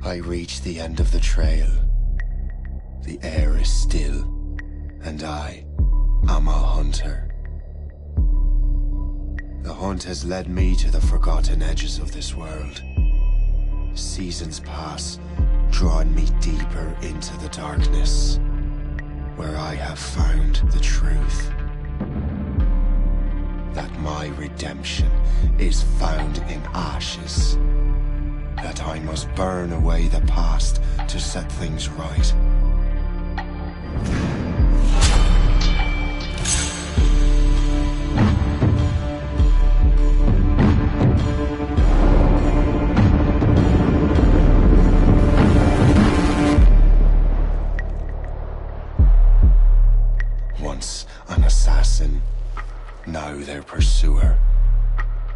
I reach the end of the trail. The air is still, and I am a hunter. The hunt has led me to the forgotten edges of this world. Seasons pass, drawing me deeper into the darkness, where I have found the truth. That my redemption is found in ashes. That I must burn away the past to set things right. Once an assassin, now their pursuer.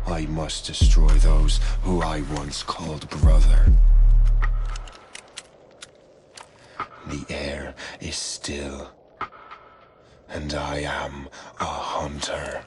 I must destroy those who I once called brother. The air is still, and I am a hunter.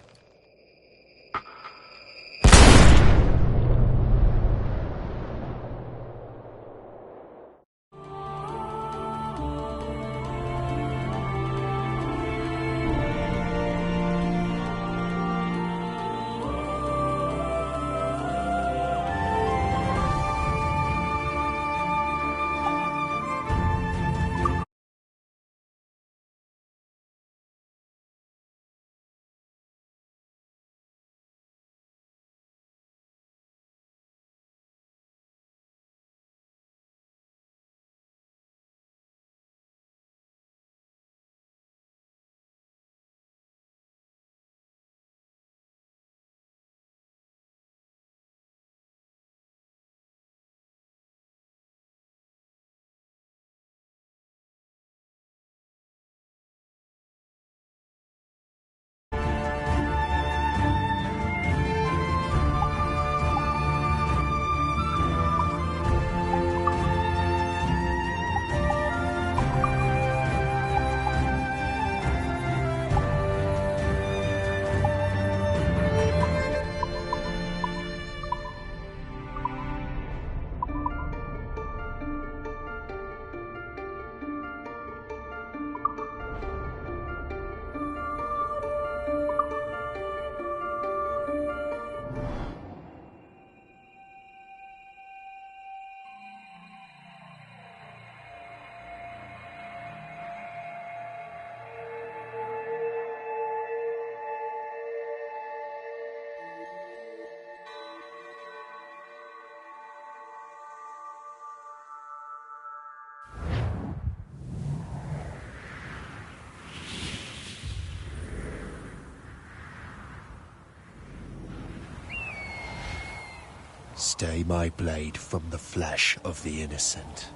Stay my blade from the flesh of the innocent.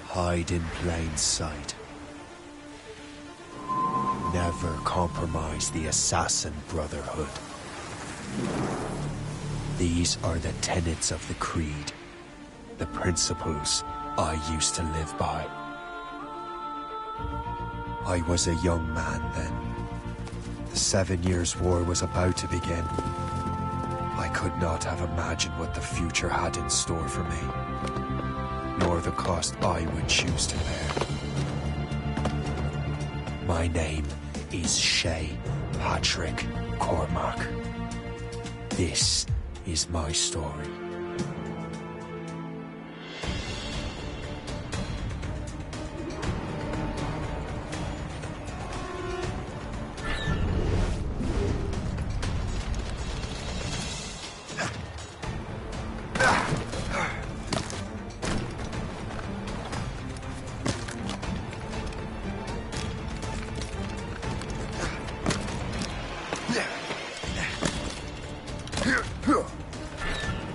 Hide in plain sight. Never compromise the assassin brotherhood. These are the tenets of the creed, the principles I used to live by. I was a young man then. The 7 Years' War was about to begin. I could not have imagined what the future had in store for me, nor the cost I would choose to bear. My name is Shay Patrick Cormac. This is my story.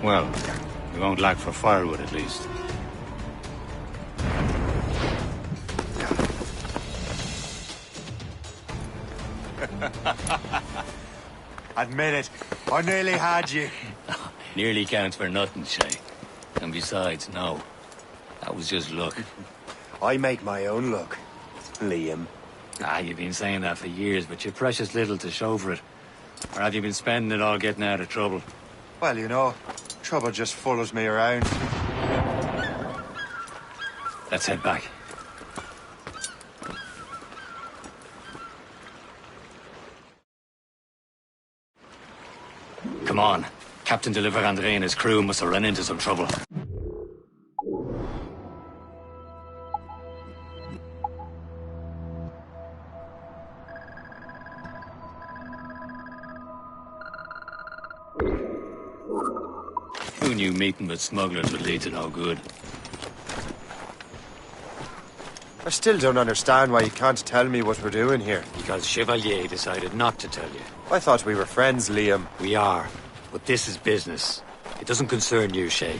Well, we won't lack for firewood at least. Admit it, I nearly had you. Nearly counts for nothing, Shay. And besides, no. That was just luck. I make my own luck, Liam. You've been saying that for years, but you've precious little to show for it. Or have you been spending it all getting out of trouble? Well, you know, trouble just follows me around. Let's head back. Come on. Captain de Andre and his crew must have run into some trouble. Who knew meeting with smugglers would lead to no good? I still don't understand why you can't tell me what we're doing here. Because Chevalier decided not to tell you. I thought we were friends, Liam. We are, but this is business. It doesn't concern you, Shay.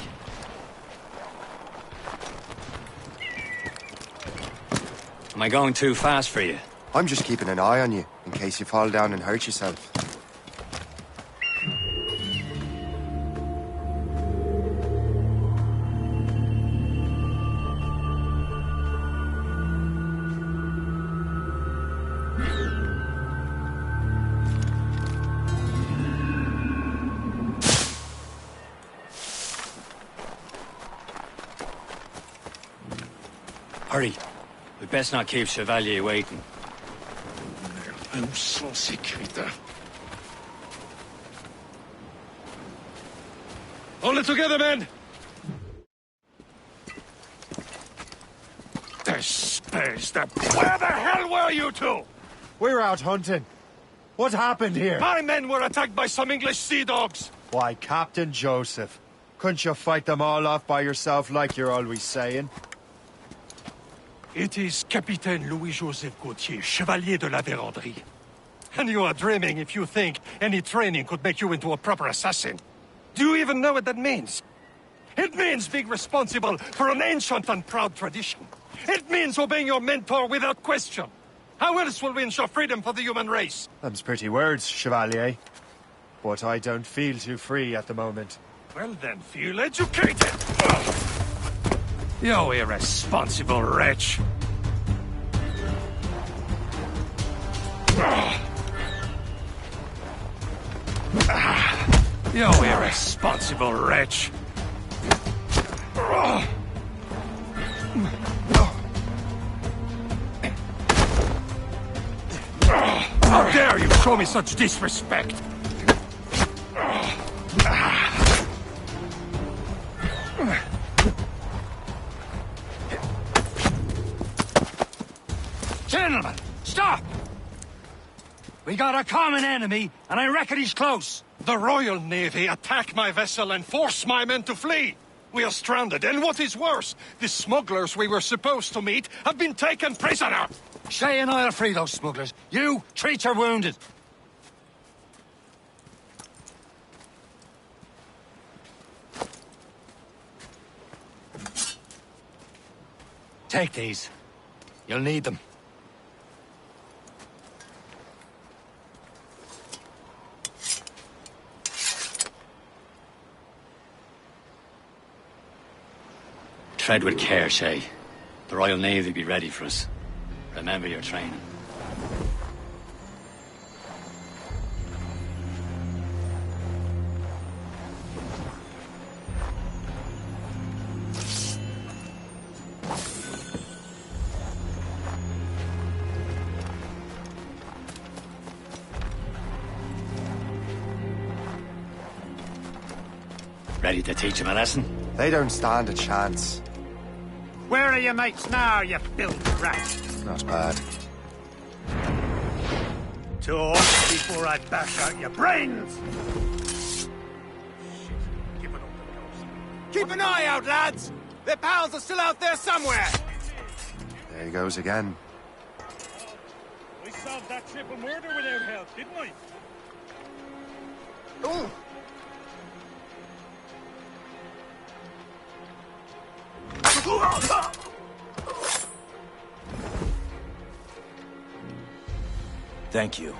Am I going too fast for you? I'm just keeping an eye on you, in case you fall down and hurt yourself. Hurry. We'd best not keep Chevalier waiting. Nous sommes sécuritaires. Hold it together, men! There's space there. Where the hell were you two? We were out hunting. What happened here? My men were attacked by some English sea dogs. Why, Captain Joseph. Couldn't you fight them all off by yourself like you're always saying? It is Capitaine Louis-Joseph Gauthier, Chevalier de la Vérendrye. And you are dreaming if you think any training could make you into a proper assassin. Do you even know what that means? It means being responsible for an ancient and proud tradition. It means obeying your mentor without question. How else will we ensure freedom for the human race? Them's pretty words, Chevalier. But I don't feel too free at the moment. Well then, feel educated! Ugh. You irresponsible wretch! You irresponsible wretch! How dare you show me such disrespect! Gentlemen, stop! We got a common enemy, and I reckon he's close. The Royal Navy attack my vessel and force my men to flee. We are stranded, and what is worse, the smugglers we were supposed to meet have been taken prisoner. Shay and I'll free those smugglers. You, treat your wounded. Take these. You'll need them. Tread with care, Shay. The Royal Navy will be ready for us. Remember your training. Ready to teach him a lesson? They don't stand a chance. Where are your mates now, you filthy rat? Not bad. Talk before I bash out your brains! Shit. Give it up the ghost. Keep an eye out, lads! Their pals are still out there somewhere! There he goes again. We solved that triple murder without help, didn't we? Ooh! Thank you.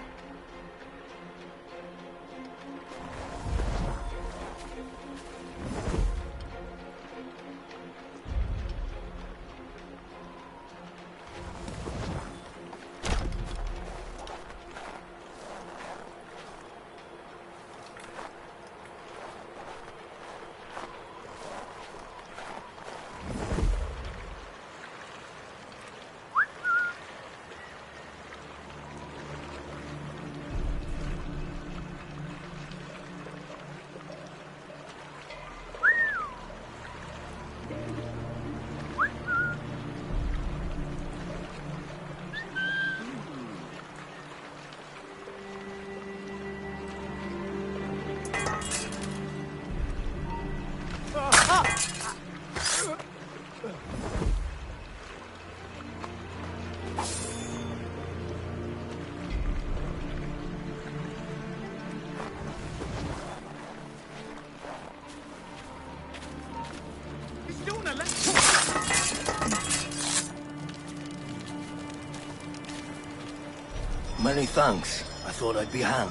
Many thanks. I thought I'd be hanged.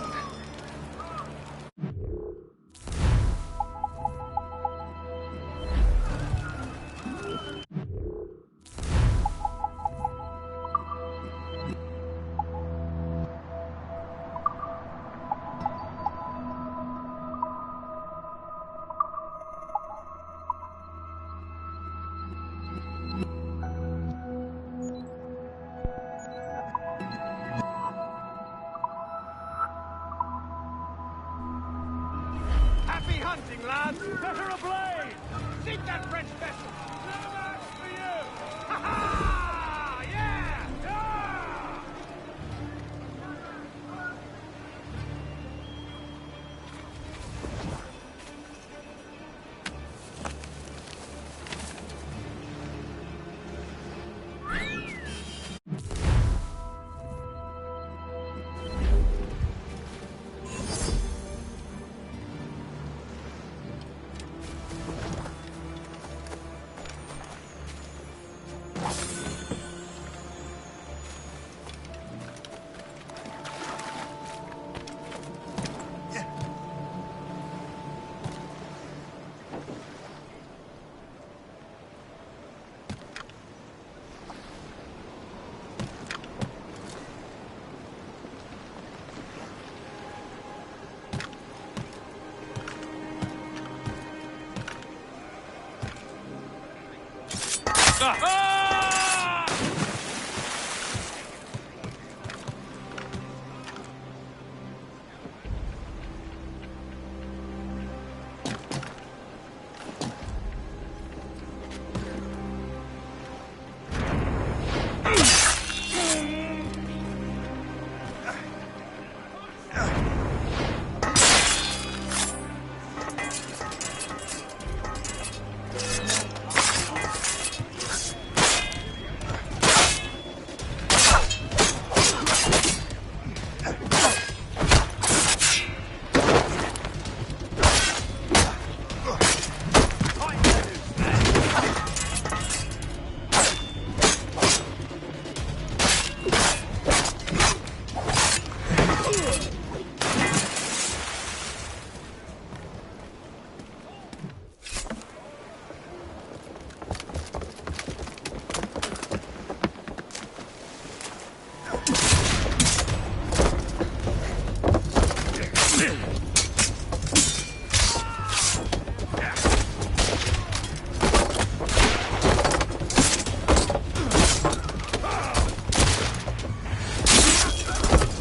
Happy hunting, lads! Better ablaze! Sink that French vessel! No match for you! Ha ha! Yeah! Yeah!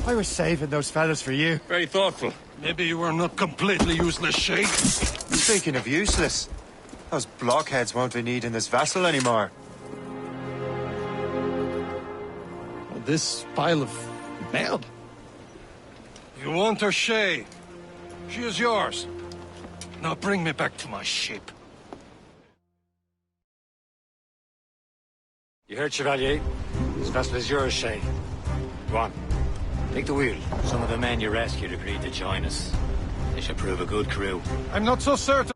I was saving those fellas for you. Very thoughtful. Maybe you were not completely useless, Shay. Speaking of useless, those blockheads won't be needing this vessel anymore. This pile of mail? You want her, Shay? She is yours. Now bring me back to my ship. You heard, Chevalier? This vessel is yours, Shay. Go on. Take the wheel. Some of the men you rescued agreed to join us. They should prove a good crew. I'm not so certain.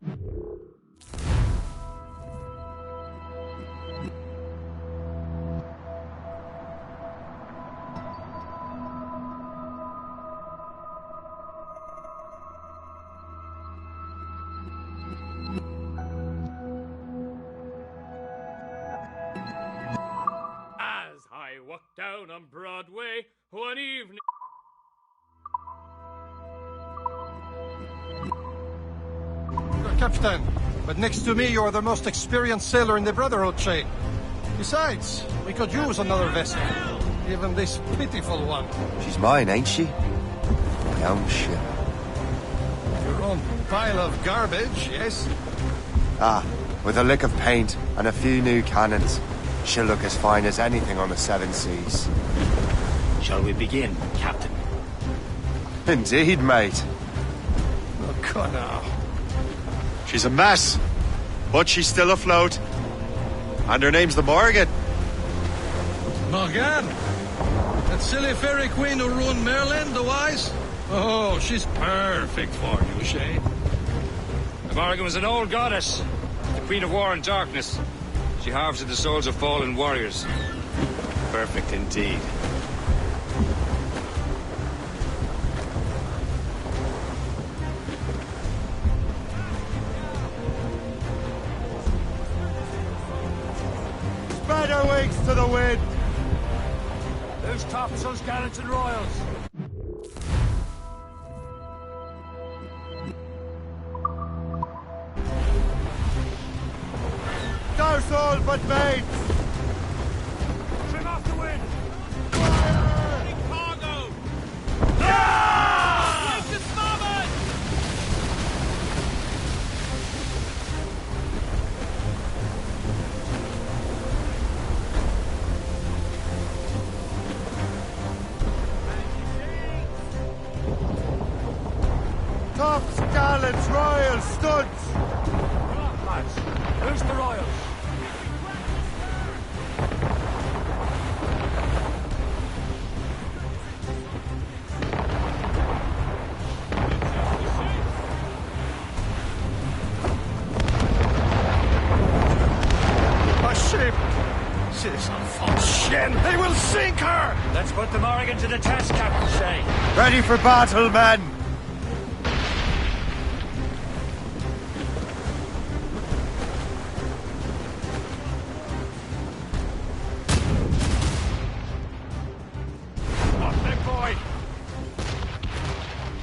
As I walked down on Broadway one evening... Captain, but next to me you're the most experienced sailor in the Brotherhood, Shay. Besides, we could use another vessel. Even this pitiful one. She's mine, ain't she? My own ship. Your own pile of garbage, yes? Ah, with a lick of paint and a few new cannons, she'll look as fine as anything on the Seven Seas. Shall we begin, Captain? Indeed, mate. Oh, God, now. She's a mess. But she's still afloat. And her name's the Morgan. Morgan? That silly fairy queen who ruined Merlin, the wise? Oh, she's perfect for you, Shay. The Morgan was an old goddess, the queen of war and darkness. She harvested the souls of fallen warriors. Perfect indeed. Spread her wings to the wind. Who's tops those gallants and royals? Douse all but mates. Trim off the wind! Cargo! Ah! Wake the starboard! Tops, gallants, royals, studs. Come on, lads. Who's the royals? A ship! She's a false shin! They will sink her! Let's put the Morrigan to the test, Captain Shay. Ready for battle, men. Up, big boy!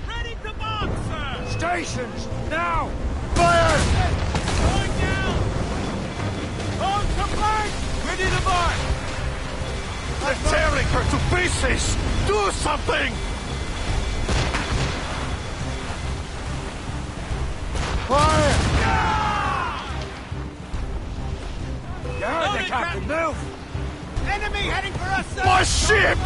Ready to mark, sir! Stations, now! Fire! Going down! On to flank! Ready to mark! They're tearing her to pieces! Do something! Fire! You heard the Loaded, captain, move! Enemy heading for us, sir! My ship!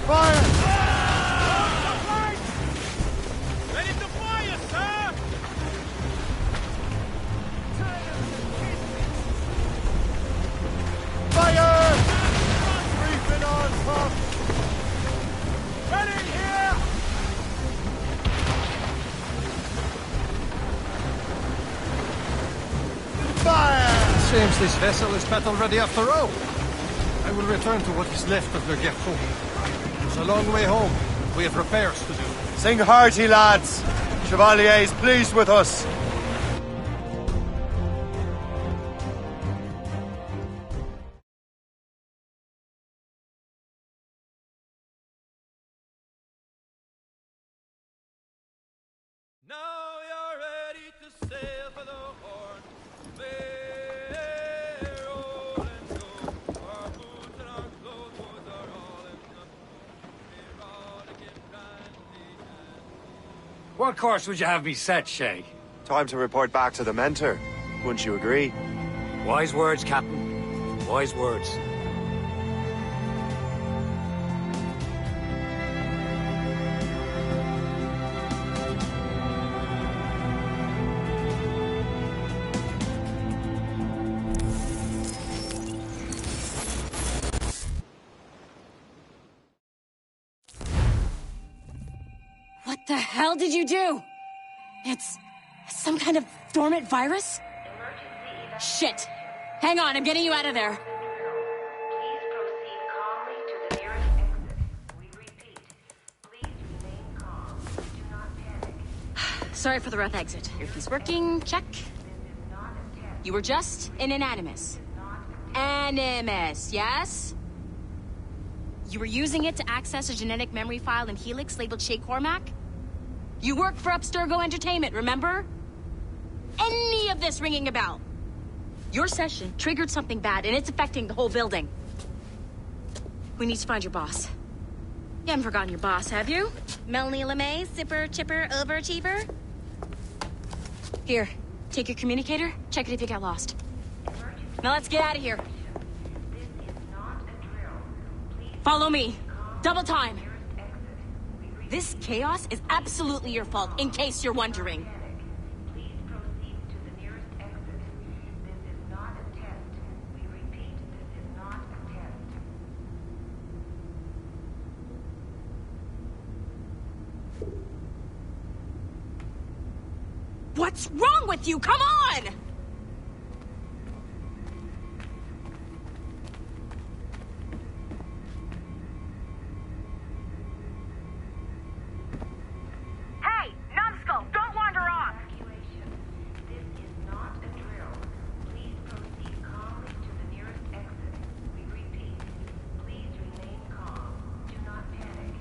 Fire! Ready to fire, sir! Fire! Reefing on top! Ready here! Fire! Seems this vessel is battle ready after all. I will return to what is left of Le Guerreau. It's a long way home. We have repairs to do. Sing hearty, lads. Chevalier's pleased with us. Now you're ready to sail for the Horn. Bear, roll and go. Our boots and our clothes are all enough. We're all again brandy and What course would you have me set, Shay? Time to report back to the mentor. Wouldn't you agree? Wise words, Captain. Wise words. What the hell did you do? It's some kind of dormant virus? Shit. Hang on, I'm getting you out of there. Please proceed calmly to the nearest exit. We repeat, please remain calm. Do not panic. Sorry for the rough exit. Earpiece working, check. This is not a test. You were just in an animus. Animus, yes? You were using it to access a genetic memory file in Helix labeled Shay Cormac? You worked for Abstergo Entertainment, remember? Any of this ringing a bell? Your session triggered something bad, and it's affecting the whole building. We need to find your boss. You haven't forgotten your boss, have you? Melanie LeMay, zipper, chipper, overachiever? Here, take your communicator, check it if you got lost. Now let's get out of here. Follow me. Double time. This chaos is absolutely your fault, in case you're wondering. Please proceed to the nearest exit. This is not a test. We repeat, this is not a test. What's wrong with you? Come on! Hey, numbskull, don't wander off! This is not a drill. Please proceed calmly to the nearest exit. We repeat, please remain calm. Do not panic.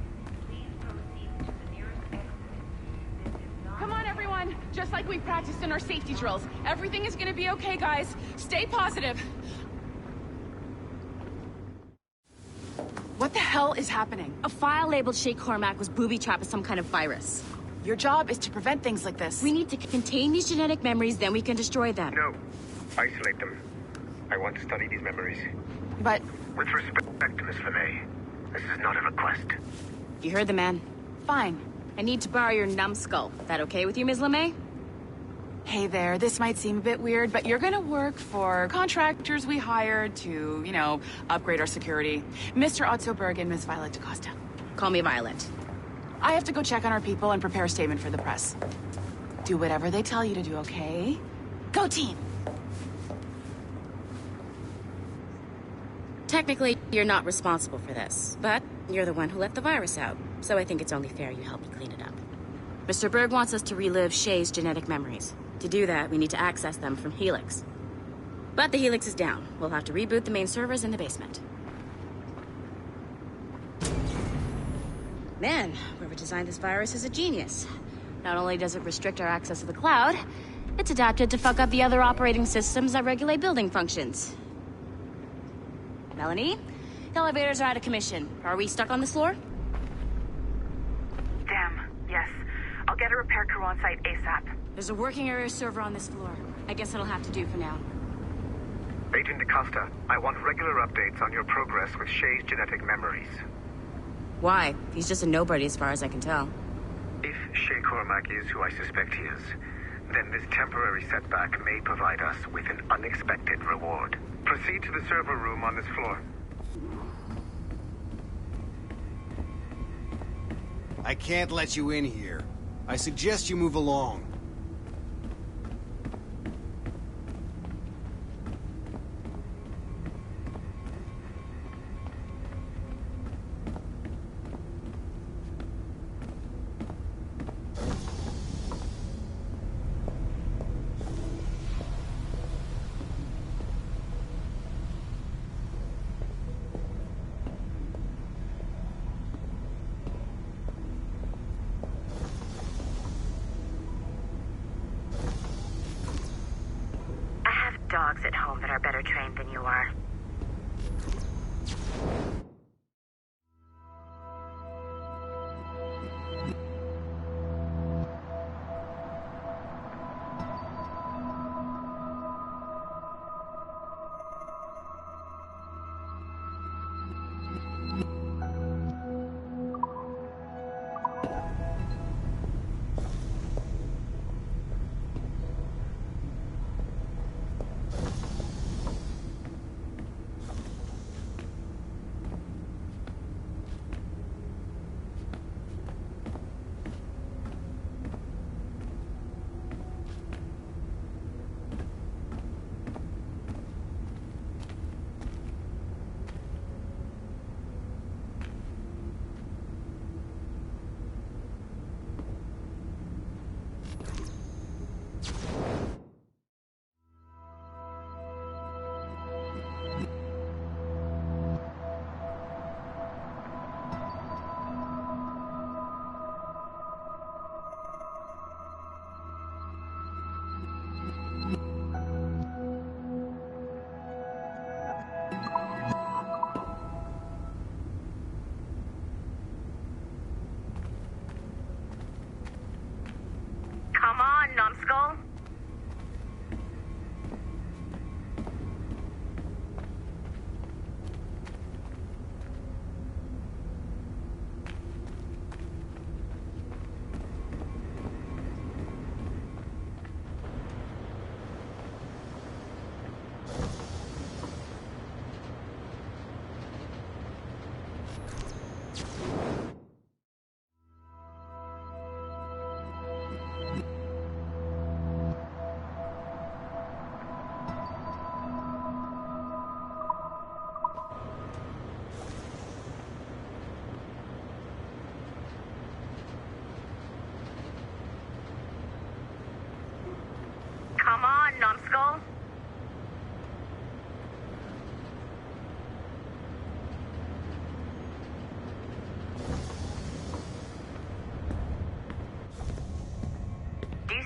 Please proceed to the nearest exit. This is not... Come on, everyone. Just like we practiced in our safety drills. Everything is gonna be okay, guys. Stay positive. What the hell is happening? A file labeled Shay Cormac was booby-trapped with some kind of virus. Your job is to prevent things like this. We need to contain these genetic memories, then we can destroy them. No. Isolate them. I want to study these memories. But... With respect to Miss LeMay, this is not a request. You heard the man. Fine. I need to borrow your numbskull. That okay with you, Ms. LeMay? Hey there, this might seem a bit weird, but you're gonna work for contractors we hired to, you know, upgrade our security. Mr. Otto Berg and Miss Violet DaCosta. Call me Violet. I have to go check on our people and prepare a statement for the press. Do whatever they tell you to do, okay? Go team! Technically, you're not responsible for this, but you're the one who let the virus out, so I think it's only fair you help me clean it up. Mr. Berg wants us to relive Shay's genetic memories. To do that, we need to access them from Helix. But the Helix is down. We'll have to reboot the main servers in the basement. Man, whoever designed this virus is a genius. Not only does it restrict our access to the cloud, it's adapted to fuck up the other operating systems that regulate building functions. Melanie, the elevators are out of commission. Are we stuck on this floor? Damn, yes. I'll get a repair crew on site ASAP. There's a working area server on this floor. I guess that'll have to do for now. Agent DaCosta, I want regular updates on your progress with Shay's genetic memories. Why? He's just a nobody as far as I can tell. If Shay Cormac is who I suspect he is, then this temporary setback may provide us with an unexpected reward. Proceed to the server room on this floor. I can't let you in here. I suggest you move along. Dogs at home that are better trained than you are.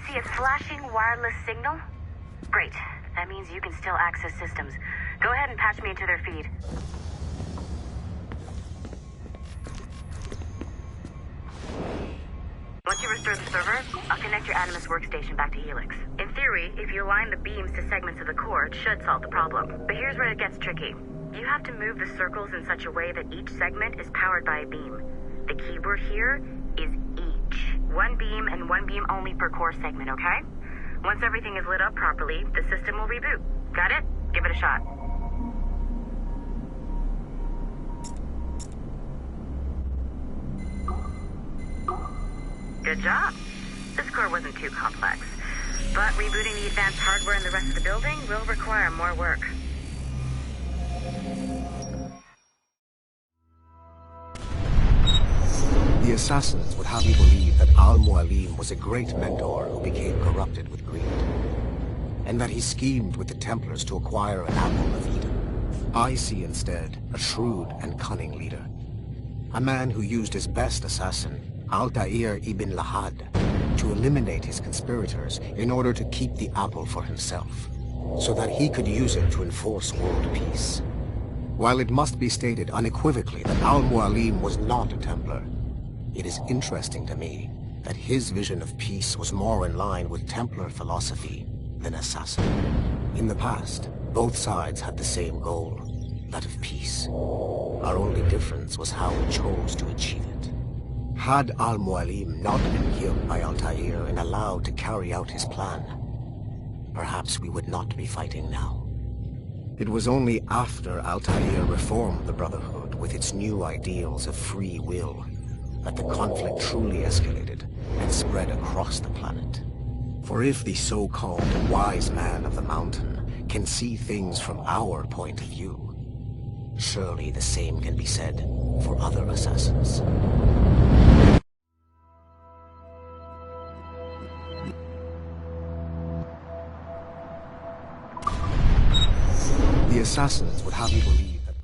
see a flashing wireless signal? Great. That means you can still access systems. Go ahead and patch me into their feed. Once you restore the server, I'll connect your Animus workstation back to Helix. In theory, if you align the beams to segments of the core, it should solve the problem. But here's where it gets tricky. You have to move the circles in such a way that each segment is powered by a beam. The keyword here is each. One beam and one beam only per core segment, okay? Once everything is lit up properly, the system will reboot. Got it? Give it a shot. Good job. This core wasn't too complex, but rebooting the advanced hardware in the rest of the building will require more work. The assassins would have you believe that Al-Mualim was a great mentor who became corrupted with greed, and that he schemed with the Templars to acquire an apple of Eden. I see instead a shrewd and cunning leader, a man who used his best assassin, Altair ibn Lahad, to eliminate his conspirators in order to keep the apple for himself, so that he could use it to enforce world peace. While it must be stated unequivocally that Al-Mualim was not a Templar, it is interesting to me that his vision of peace was more in line with Templar philosophy than assassin. In the past, both sides had the same goal, that of peace. Our only difference was how we chose to achieve it. Had Al-Mualim not been killed by Altair and allowed to carry out his plan, perhaps we would not be fighting now. It was only after Altair reformed the Brotherhood with its new ideals of free will that the conflict truly escalated and spread across the planet. For if the so-called wise man of the mountain can see things from our point of view, surely the same can be said for other assassins. The assassins would have you believe that...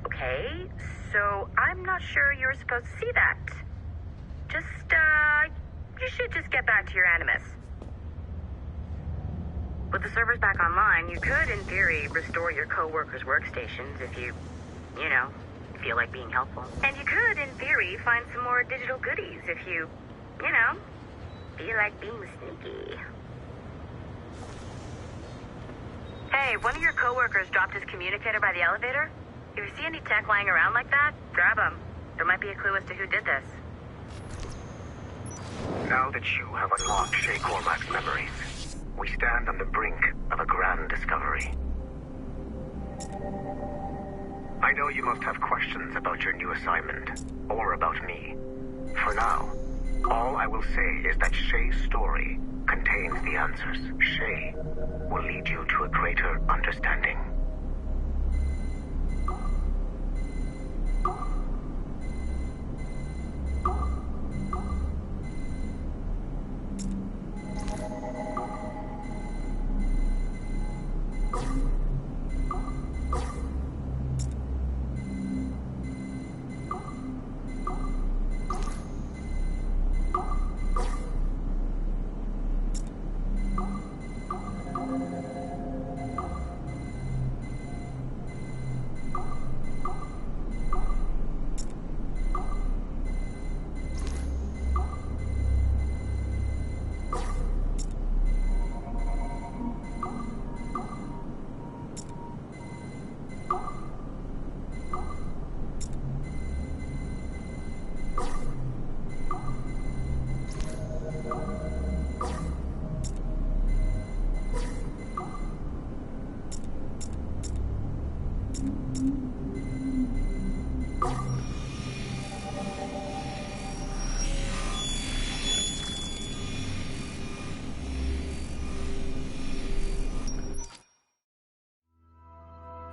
Okay. So, I'm not sure you're supposed to see that. Just, you should just get back to your Animus. With the servers back online, you could, in theory, restore your co-workers' workstations if you know, feel like being helpful. And you could, in theory, find some more digital goodies if you know, feel like being sneaky. Hey, one of your co-workers dropped his communicator by the elevator. If you see any tech lying around like that, grab them. There might be a clue as to who did this. Now that you have unlocked Shay Cormac's memories, we stand on the brink of a grand discovery. I know you must have questions about your new assignment, or about me. For now, all I will say is that Shay's story contains the answers. Shay will lead you to a greater understanding.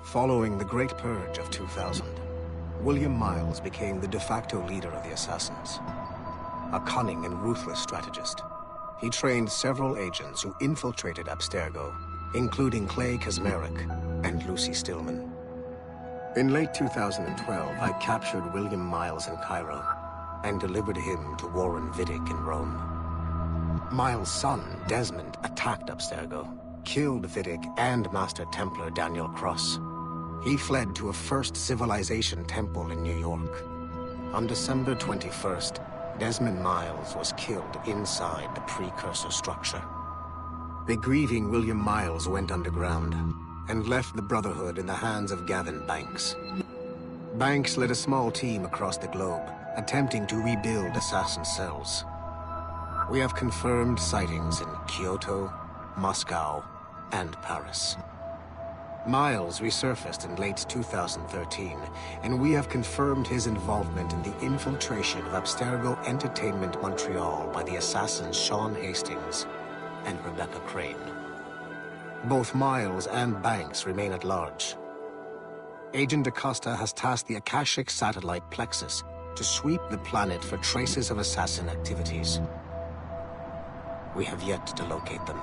Following the Great Purge of 2000, William Miles became the de facto leader of the Assassins. A cunning and ruthless strategist, he trained several agents who infiltrated Abstergo, including Clay Kazmarek and Lucy Stillman. In late 2012, I captured William Miles in Cairo, and delivered him to Warren Vidic in Rome. Miles' son, Desmond, attacked Abstergo, killed Vidic and Master Templar Daniel Cross. He fled to a First Civilization temple in New York. On December 21st, Desmond Miles was killed inside the precursor structure. The grieving William Miles went underground and left the Brotherhood in the hands of Gavin Banks. Banks led a small team across the globe, attempting to rebuild assassin cells. We have confirmed sightings in Kyoto, Moscow, and Paris. Miles resurfaced in late 2013, and we have confirmed his involvement in the infiltration of Abstergo Entertainment Montreal by the assassins Sean Hastings and Rebecca Crane. Both Miles and Banks remain at large. Agent DaCosta has tasked the Akashic satellite Plexus to sweep the planet for traces of assassin activities. We have yet to locate them.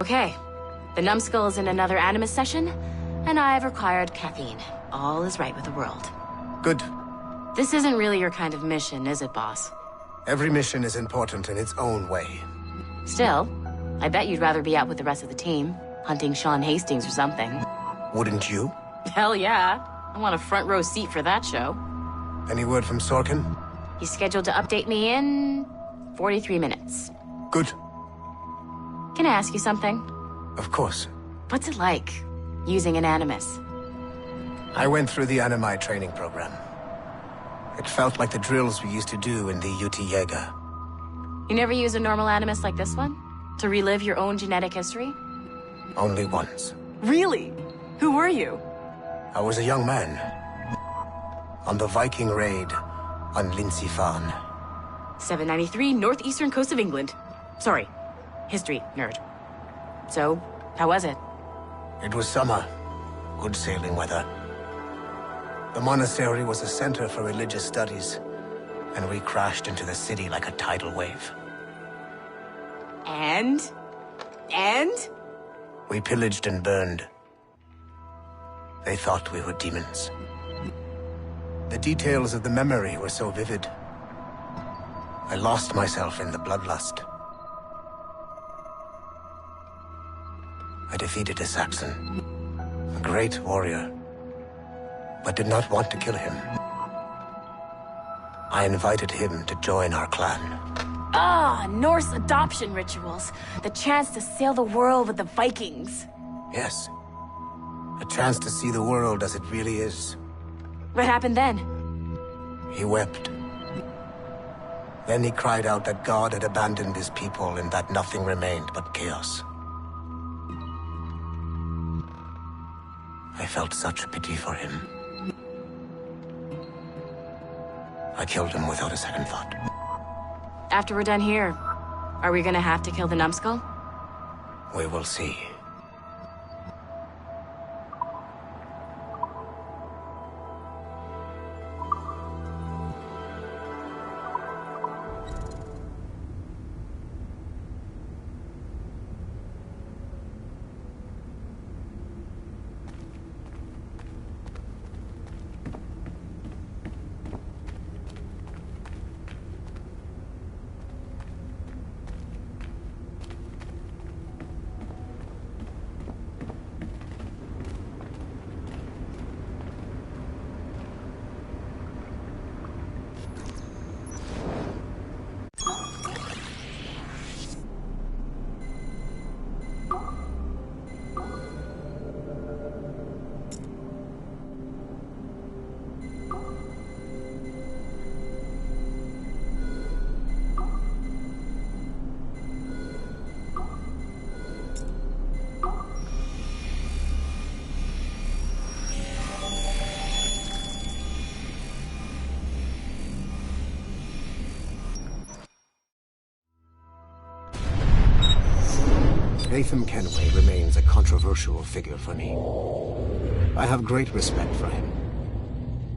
Okay, the numbskull is in another Animus session, and I've required caffeine. All is right with the world. Good. This isn't really your kind of mission, is it, boss? Every mission is important in its own way. Still, I bet you'd rather be out with the rest of the team, hunting Sean Hastings or something. Wouldn't you? Hell yeah. I want a front row seat for that show. Any word from Sorkin? He's scheduled to update me in 43 minutes. Good. Can I ask you something? Of course. What's it like, using an Animus? I went through the Animi training program. It felt like the drills we used to do in the UT Jaeger. You never use a normal Animus like this one? To relive your own genetic history? Only once. Really? Who were you? I was a young man. On the Viking raid on Lindsey Farn. 793, northeastern coast of England. Sorry, history nerd. So, how was it? It was summer. Good sailing weather. The monastery was a center for religious studies, and we crashed into the city like a tidal wave. And? We pillaged and burned. They thought we were demons. The details of the memory were so vivid. I lost myself in the bloodlust. I defeated a Saxon, a great warrior, but did not want to kill him. I invited him to join our clan. Ah, Norse adoption rituals. The chance to sail the world with the Vikings. Yes. A chance to see the world as it really is. What happened then? He wept. Then he cried out that God had abandoned his people and that nothing remained but chaos. I felt such pity for him. I killed him without a second thought. After we're done here, are we gonna have to kill the numbskull? We will see. Nathan Kenway remains a controversial figure for me. I have great respect for him.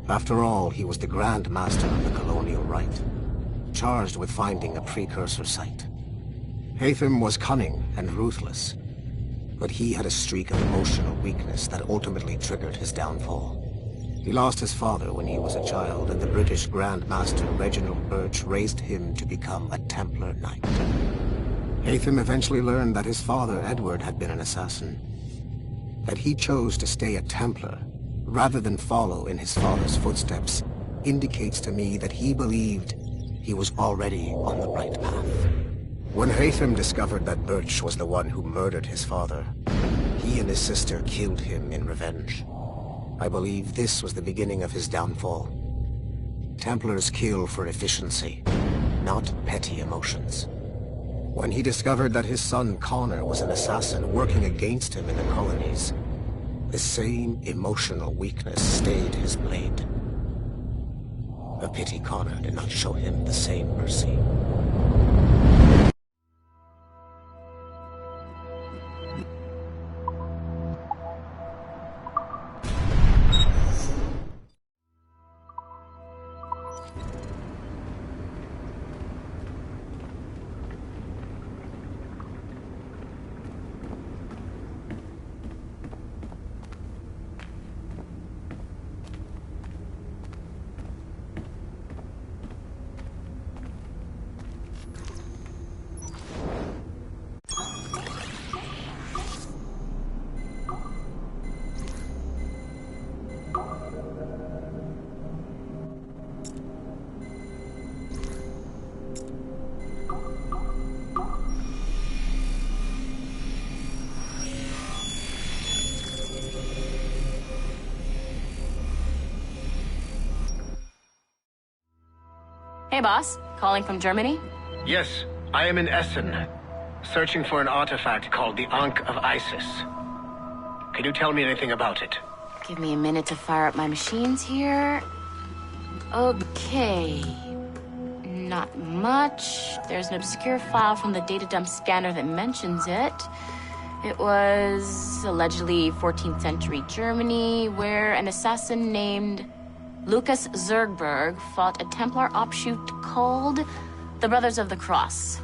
After all, he was the Grand Master of the Colonial Rite, charged with finding a precursor site. Hatham was cunning and ruthless, but he had a streak of emotional weakness that ultimately triggered his downfall. He lost his father when he was a child, and the British Grand Master Reginald Birch raised him to become a Templar Knight. Hatham eventually learned that his father, Edward, had been an assassin. That he chose to stay a Templar, rather than follow in his father's footsteps, indicates to me that he believed he was already on the right path. When Hatham discovered that Birch was the one who murdered his father, he and his sister killed him in revenge. I believe this was the beginning of his downfall. Templars kill for efficiency, not petty emotions. When he discovered that his son Connor was an assassin working against him in the colonies, the same emotional weakness stayed his blade. A pity Connor did not show him the same mercy. Hey, boss. Calling from Germany? Yes, I am in Essen, searching for an artifact called the Ankh of Isis. Can you tell me anything about it? Give me a minute to fire up my machines here. Okay. Not much. There's an obscure file from the data dump scanner that mentions it. It was allegedly 14th century Germany, where an assassin named Lucas Zergberg fought a Templar offshoot called the Brothers of the Cross.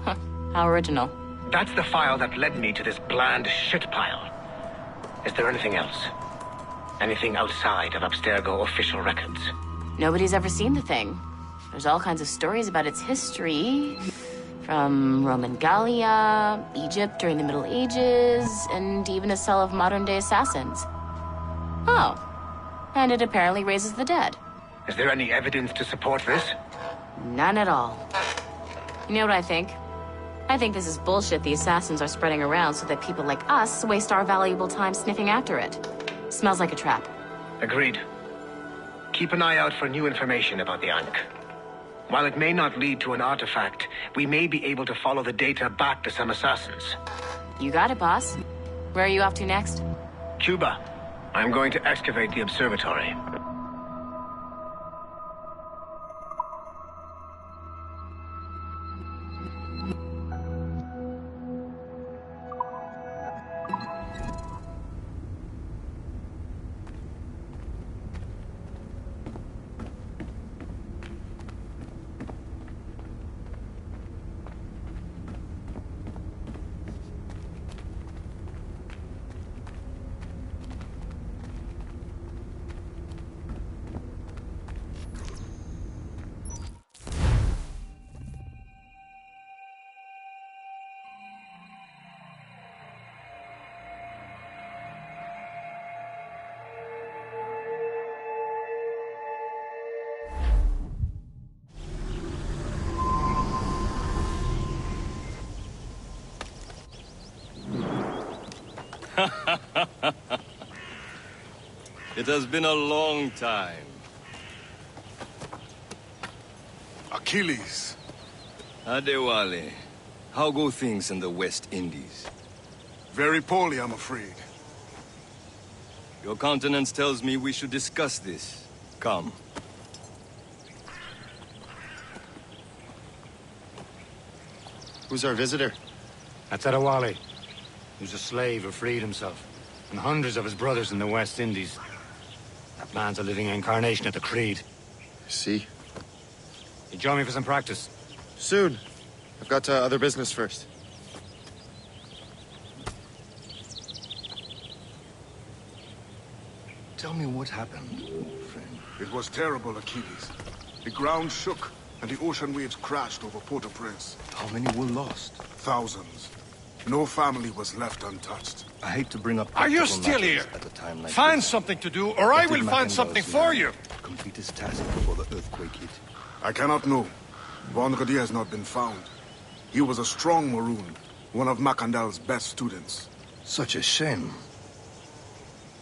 How original. That's the file that led me to this bland shit pile. Is there anything else? Anything outside of Abstergo official records? Nobody's ever seen the thing. There's all kinds of stories about its history. From Roman Gallia, Egypt during the Middle Ages, and even a cell of modern-day assassins. Oh. And it apparently raises the dead. Is there any evidence to support this? None at all. You know what I think? I think this is bullshit the assassins are spreading around so that people like us waste our valuable time sniffing after it. Smells like a trap. Agreed. Keep an eye out for new information about the Ankh. While it may not lead to an artifact, we may be able to follow the data back to some assassins. You got it, boss. Where are you off to next? Cuba. I'm going to excavate the observatory. It has been a long time. Achilles. Adewale, how go things in the West Indies? Very poorly, I'm afraid. Your countenance tells me we should discuss this. Come. Who's our visitor? That's Adewale. He was a slave who freed himself, and hundreds of his brothers in the West Indies. That man's a living incarnation of the Creed. See? You join me for some practice? Soon. I've got other business first. Tell me what happened, old friend. It was terrible, Achilles. The ground shook, and the ocean waves crashed over Port-au-Prince. How many were lost? Thousands. No family was left untouched. I hate to bring up... Are you still here? At a time like Find this. something to do, or I will find something for you. Complete his task before the earthquake hit. I cannot know. Vonredi has not been found. He was a strong Maroon, one of Macandal's best students. Such a shame.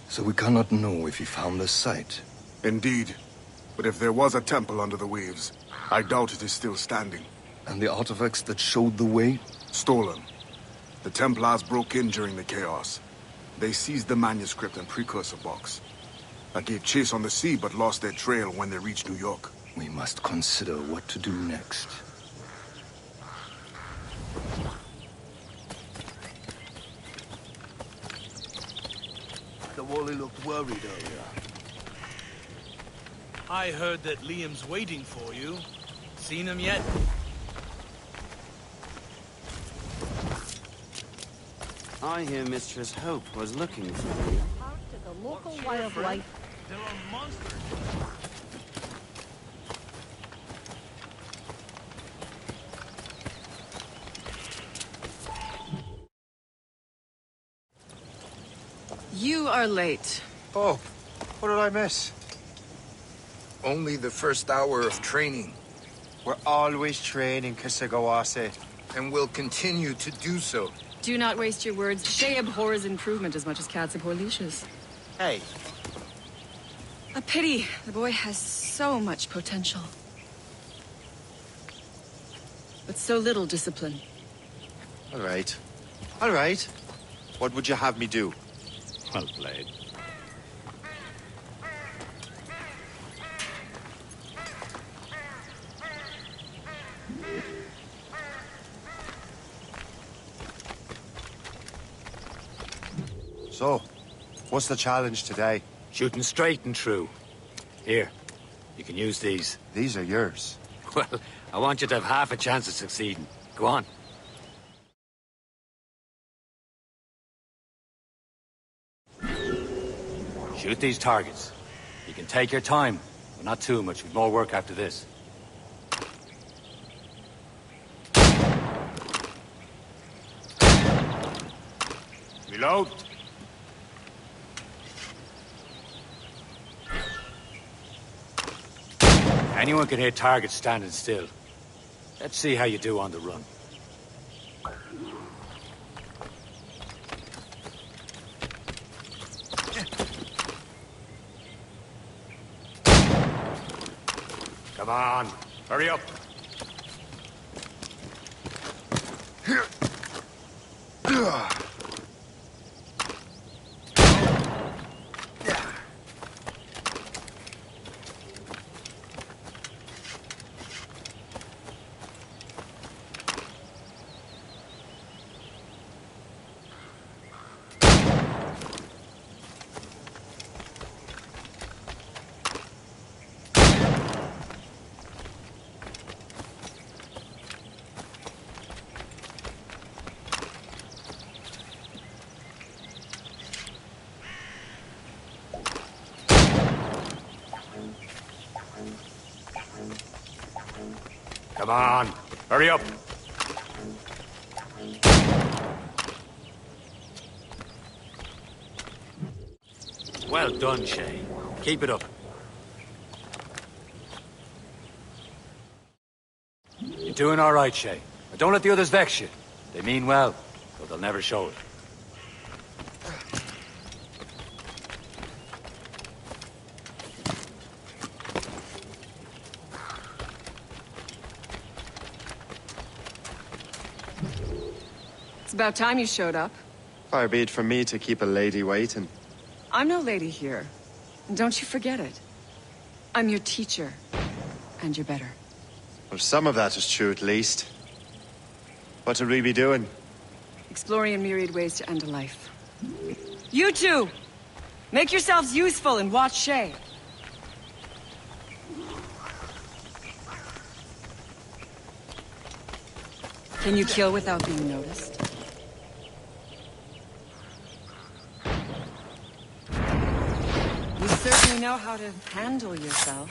So we cannot know if he found the site. Indeed. But if there was a temple under the waves, I doubt it is still standing. And the artifacts that showed the way? Stolen. The Templars broke in during the chaos. They seized the manuscript and precursor box. I gave chase on the sea, but lost their trail when they reached New York. We must consider what to do next. The Wally looked worried earlier. I heard that Liam's waiting for you. Seen him yet? I hear Mistress Hope was looking for you. To the local wildlife. There are monsters. You are late. Oh, what did I miss? Only the first hour of training. We're always training, Kisagawase. And will continue to do so. Do not waste your words. Shay abhors improvement as much as cats abhor leashes. Hey. A pity. The boy has so much potential. but so little discipline. All right. All right. What would you have me do? Well played. So, what's the challenge today? Shooting straight and true. Here, you can use these. These are yours. Well, I want you to have half a chance of succeeding. Go on. Shoot these targets. You can take your time, but not too much. We've more work after this. Reload. Anyone can hit targets standing still. Let's see how you do on the run. Come on, hurry up. Come on, hurry up. Well done, Shay. Keep it up. You're doing all right, Shay. But don't let the others vex you. They mean well, but they'll never show it. It's about time you showed up. Far be it from me to keep a lady waiting. I'm no lady here. And don't you forget it. I'm your teacher. And you're better. Well, some of that is true at least. What would we be doing? Exploring a myriad ways to end a life. You two! Make yourselves useful and watch Shay. Can you kill without being noticed? You certainly know how to handle yourself.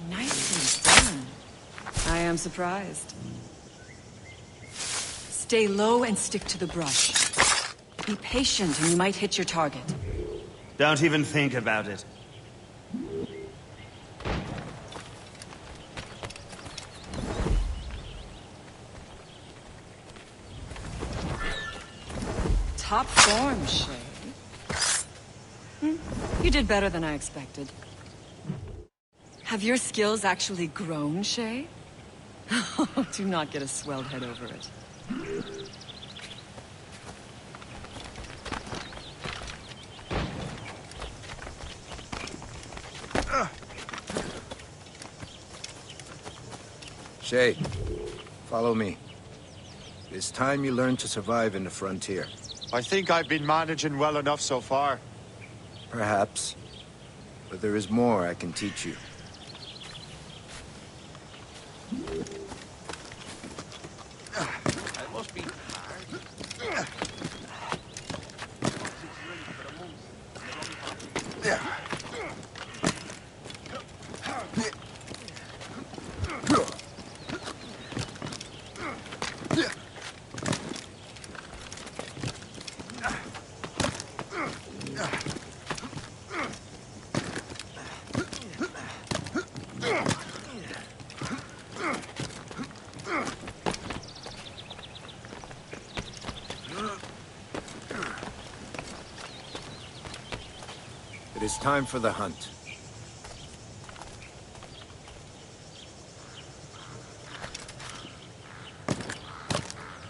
Nicely done. I am surprised. Stay low and stick to the brush. Be patient and you might hit your target. Don't even think about it. Top form, Shay. You did better than I expected. Have your skills actually grown, Shay? Do not get a swelled head over it. Shay, follow me. It's time you learn to survive in the frontier. I think I've been managing well enough so far. Perhaps. But there is more I can teach you. It must be hard. It is time for the hunt.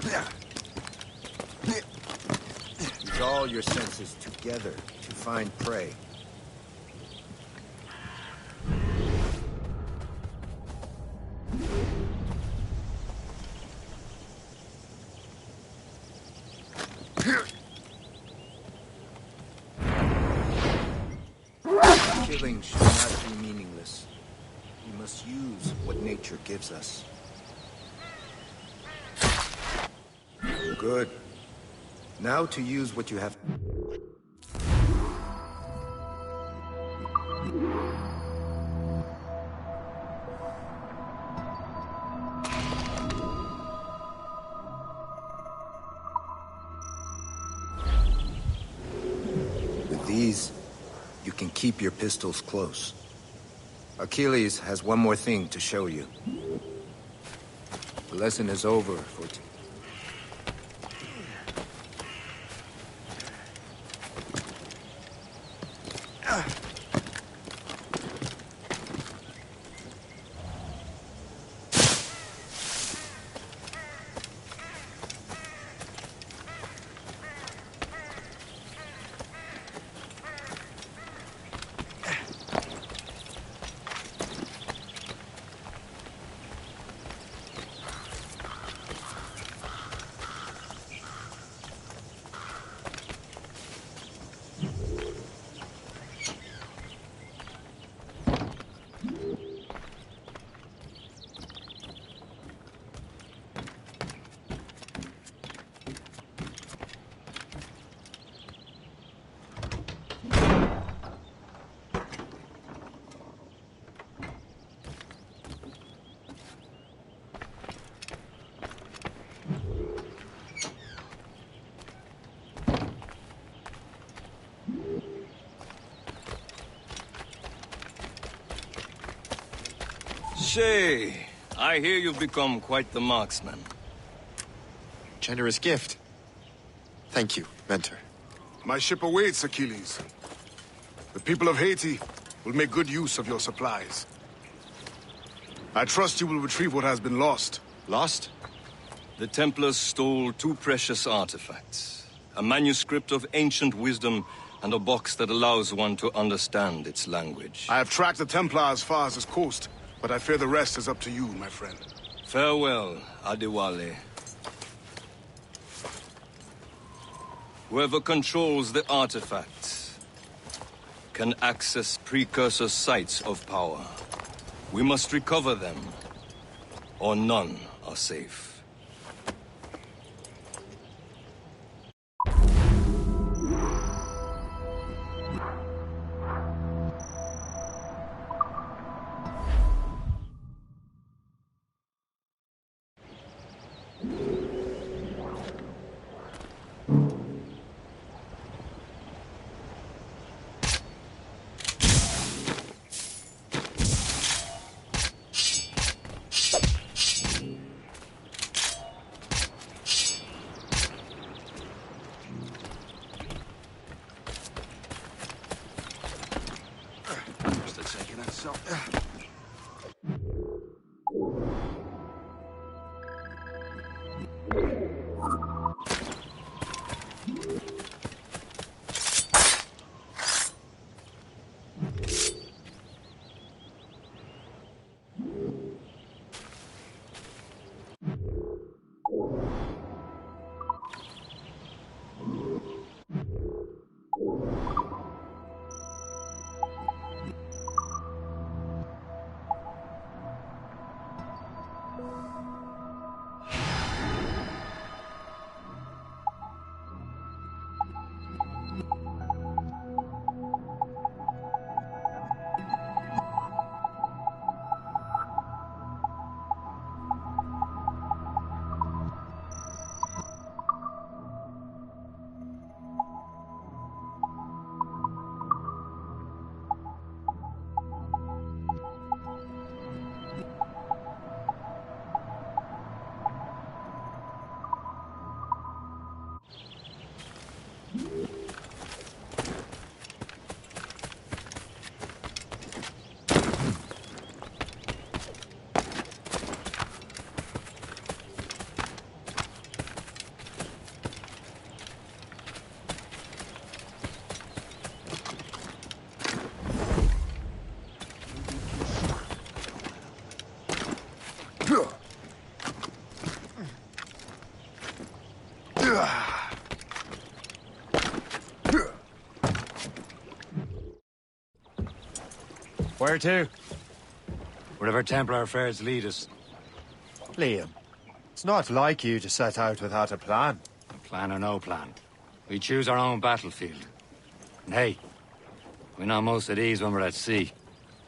Use all your senses together to find prey. Killing should not be meaningless. We must use what nature gives us. Good. Now to use what you have. With these, you can keep your pistols close. Achilles has one more thing to show you. The lesson is over for today. Shay, I hear you've become quite the marksman. Generous gift. Thank you, Mentor. My ship awaits, Achilles. The people of Haiti will make good use of your supplies. I trust you will retrieve what has been lost. Lost? The Templars stole 2 precious artifacts. A manuscript of ancient wisdom and a box that allows one to understand its language. I have tracked the Templar as far as this coast, but I fear the rest is up to you, my friend. Farewell, Adewale. Whoever controls the artifacts can access precursor sites of power. We must recover them, or none are safe. Where to? Wherever Templar affairs lead us. Liam, it's not like you to set out without a plan. Plan or no plan. We choose our own battlefield. And hey, we know most at ease when we're at sea.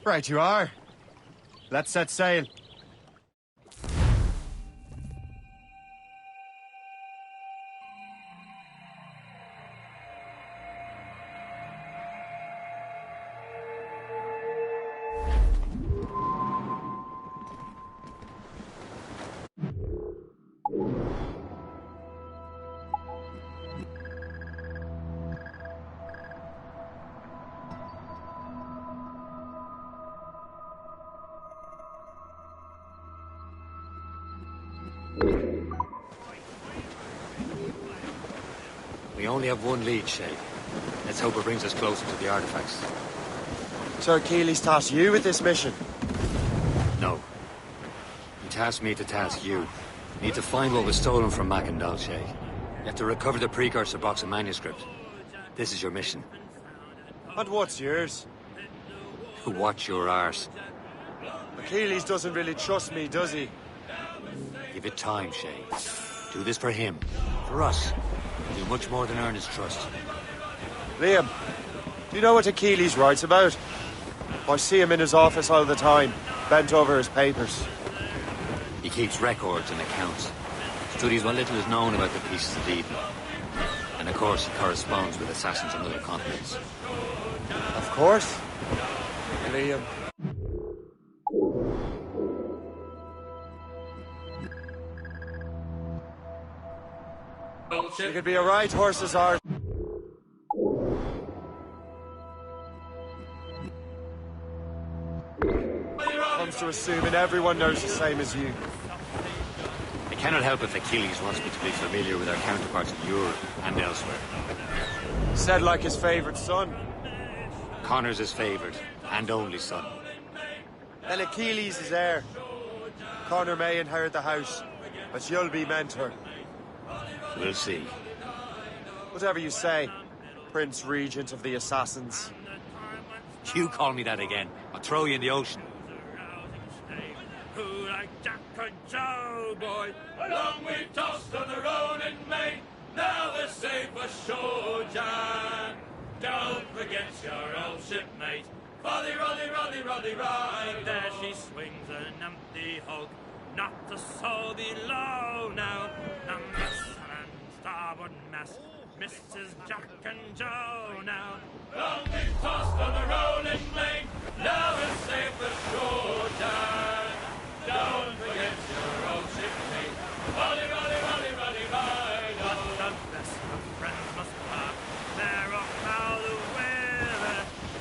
Right you are. Let's set sail. We only have one lead, Shay. Let's hope it brings us closer to the artifacts. Sir Keeley's tasked you with this mission? No. He tasked me to task you. You need to find what was stolen from Mackendal, Shay. You have to recover the precursor box of manuscript. This is your mission. And what's yours? To watch your arse. Achilles doesn't really trust me, does he? Give it time, Shay. Do this for him. For us. Do much more than earn his trust. Liam, do you know what Achilles writes about? I see him in his office all the time, bent over his papers. He keeps records and accounts. Studies what little is known about the pieces of Eden. And of course, he corresponds with assassins on other continents. Of course. Liam. You could be a right horse's arse. Comes to assuming everyone knows the same as you. I cannot help if Achilles wants me to be familiar with our counterparts in Europe and elsewhere. Said like his favorite son. Connor's his favorite and only son. Then Achilles is heir. Connor may inherit the house, but you'll be mentor. We'll see. Whatever you say, Prince Regent of the Assassins. You call me that again, I'll throw you in the ocean. Who like Jack and Joe, boy? Along we tossed on the rolling main. Now we're safe ashore, Jan. Don't forget your old shipmate. Roddy, Roddy, Roddy, Roddy, right. There she swings an empty hog. Not a soul below now. Number 7, starboard mast. Mrs. Jack and Joe now. Long we tossed on the rolling main. Now we're safe ashore, Jan. Don't forget your old shipmate. Roddy, Roddy, Roddy, Roddy, right. But the best of friends must part. They're off now the weather.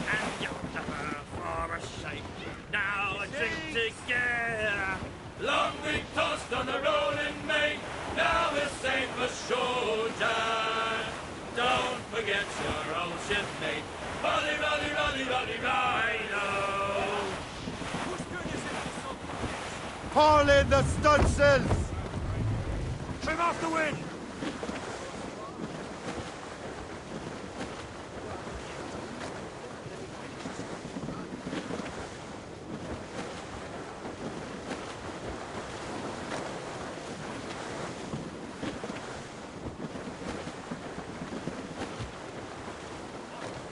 And you'll never for a shake. Now a drink together. Long we tossed on the rolling main. Now we're safe ashore, Jan. Don't forget your old shipmate. Roddy, Roddy, Roddy, Roddy, right-o. Haul in the stunsails! Trim off the wind!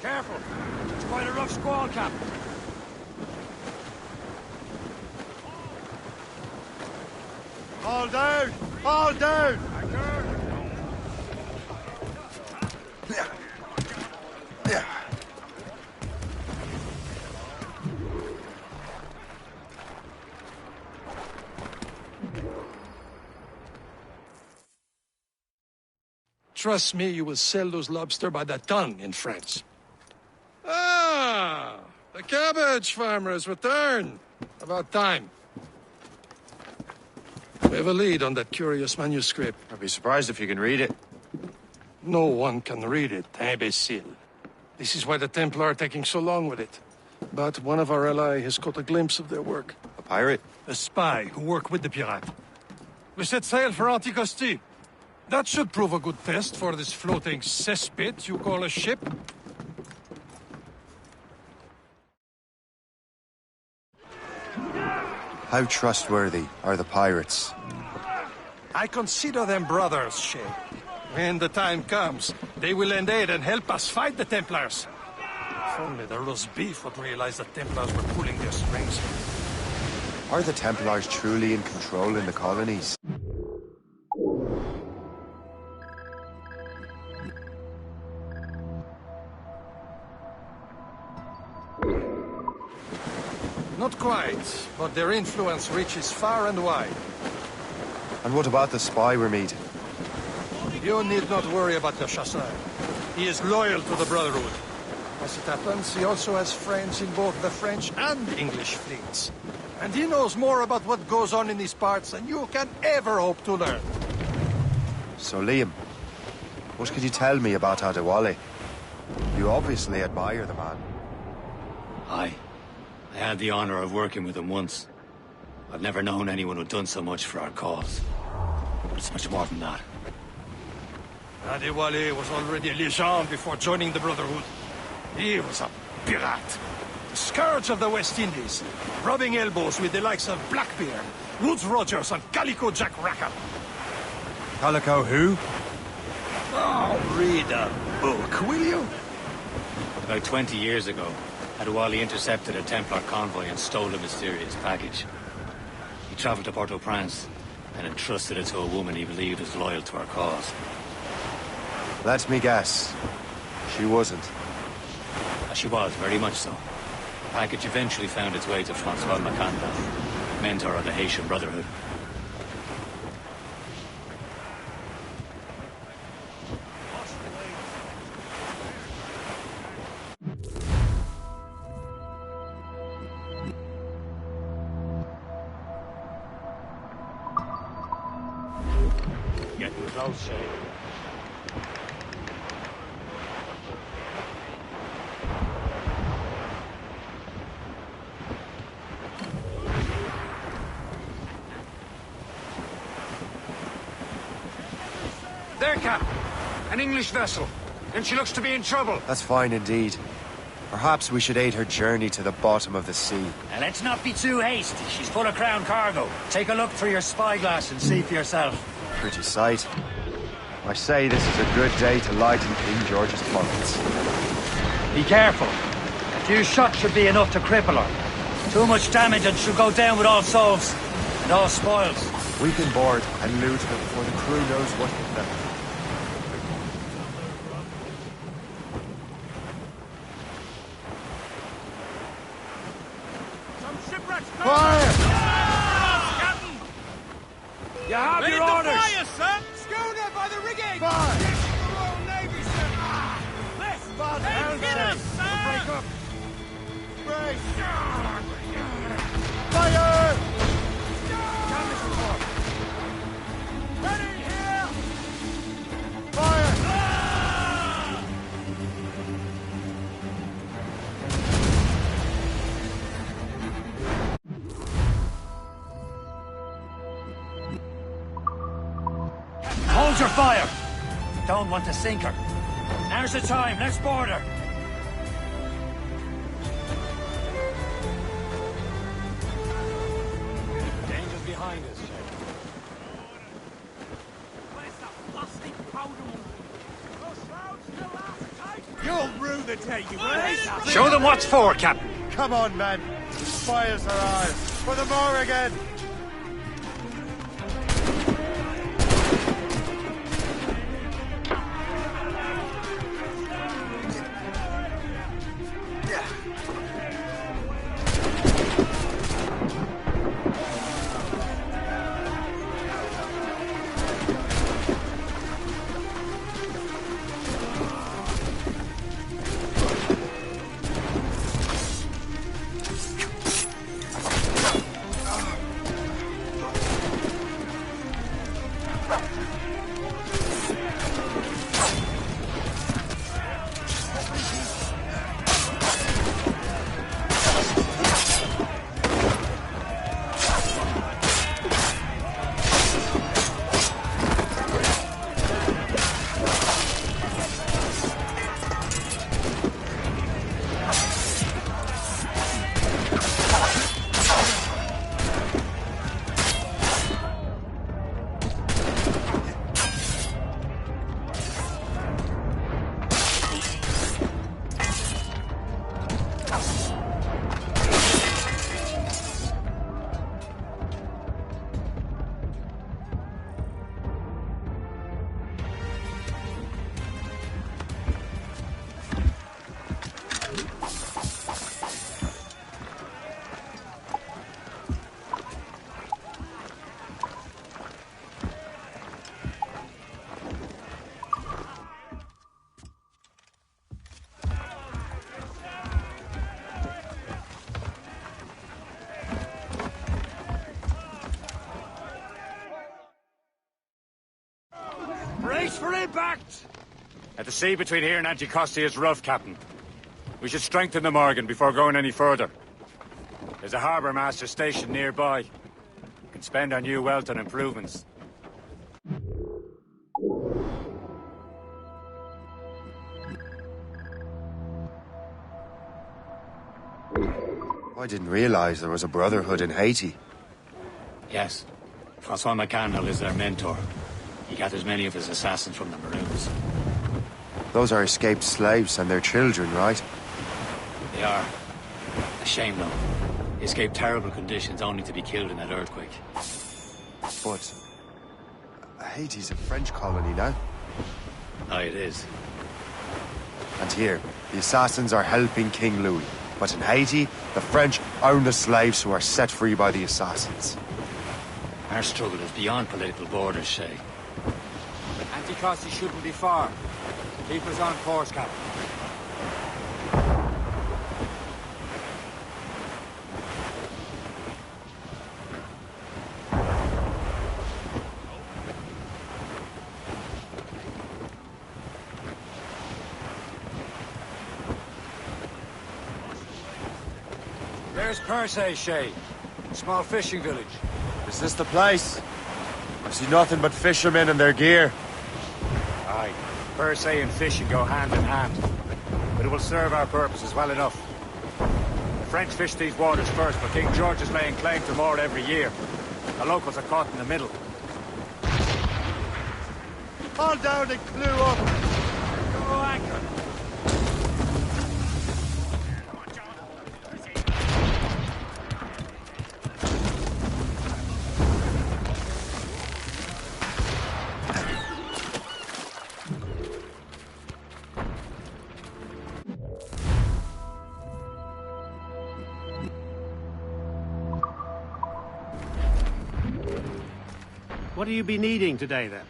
Careful! It's quite a rough squall, Captain. All down! All down! Trust me, you will sell those lobster by the ton in France. Ah! The cabbage farmer has returned. About time. We have a lead on that curious manuscript. I'd be surprised if you can read it. No one can read it, imbecile. This is why the Templar are taking so long with it. But one of our allies has caught a glimpse of their work. A pirate? A spy who worked with the pirate. We set sail for Anticosti. That should prove a good test for this floating cesspit you call a ship. How trustworthy are the pirates? I consider them brothers, Shay. When the time comes, they will lend aid and help us fight the Templars. If only the roast beef would realize the Templars were pulling their strings. Are the Templars truly in control in the colonies? Not quite, but their influence reaches far and wide. And what about the spy we're meeting? You need not worry about the chasseur. He is loyal to the Brotherhood. As it happens, he also has friends in both the French and English fleets. And he knows more about what goes on in these parts than you can ever hope to learn. So, Liam, what could you tell me about Adewale? You obviously admire the man. Aye. I had the honor of working with him once. I've never known anyone who'd done so much for our cause. But it's much more than that. Adewale was already a legend before joining the Brotherhood. He was a pirate. The scourge of the West Indies, rubbing elbows with the likes of Blackbeard, Woodes Rogers, and Calico Jack Rackham. Calico who? Oh, read a book, will you? About 20 years ago, Adewale intercepted a Templar convoy and stole a mysterious package. He traveled to Port-au-Prince and entrusted it to a woman he believed was loyal to our cause. Let me guess. She wasn't. She was, very much so. The package eventually found its way to Francois Macanda, mentor of the Haitian Brotherhood. Getting close, Shay. There, Cap. An English vessel. And she looks to be in trouble. That's fine indeed. Perhaps we should aid her journey to the bottom of the sea. Now, let's not be too hasty. She's full of crown cargo. Take a look through your spyglass and see for yourself. Pretty sight. I say this is a good day to lighten King George's pockets. Be careful. A few shots should be enough to cripple her. Too much damage and she'll go down with all souls and all spoils. We can board and loot her before the crew knows what hit them. Fire! Captain! You have Ready your to orders! fire, sir! Schooner by the rigging! Fire! This is the Royal Navy, sir! This! They've hit us, sir! Break up! Brace! Fire! Canvas report! Ready here! Fire! Hold your fire! Don't want to sink her. Now's the time. Let's board her. Danger's behind us, You'll rue the taking, right? Show them what's for, Captain. Come on, men. The spoils are ours. For the Morrigan. usefully backed! The sea between here and Anticosti is rough, Captain. We should strengthen the Morgan before going any further. There's a harbour master stationed nearby. We can spend our new wealth on improvements. I didn't realize there was a brotherhood in Haiti. Yes. Francois McCandle is their mentor. He gathers many of his assassins from the Maroons. Those are escaped slaves and their children, right? They are. A shame, though. They escaped terrible conditions only to be killed in that earthquake. But Haiti's a French colony now. Aye, it is. And here, the assassins are helping King Louis. But in Haiti, the French own the slaves who are set free by the assassins. Our struggle is beyond political borders, Shay. Anticosti shouldn't be far. Keep us on course, Captain. There's Perse, Shay. Small fishing village. Is this the place? I see nothing but fishermen and their gear. Aye. Perse and fishing go hand in hand. But it will serve our purposes well enough. The French fish these waters first, but King George is laying claim to more every year. The locals are caught in the middle. Haul down and clew up! Go anchor! What will you be needing today, then?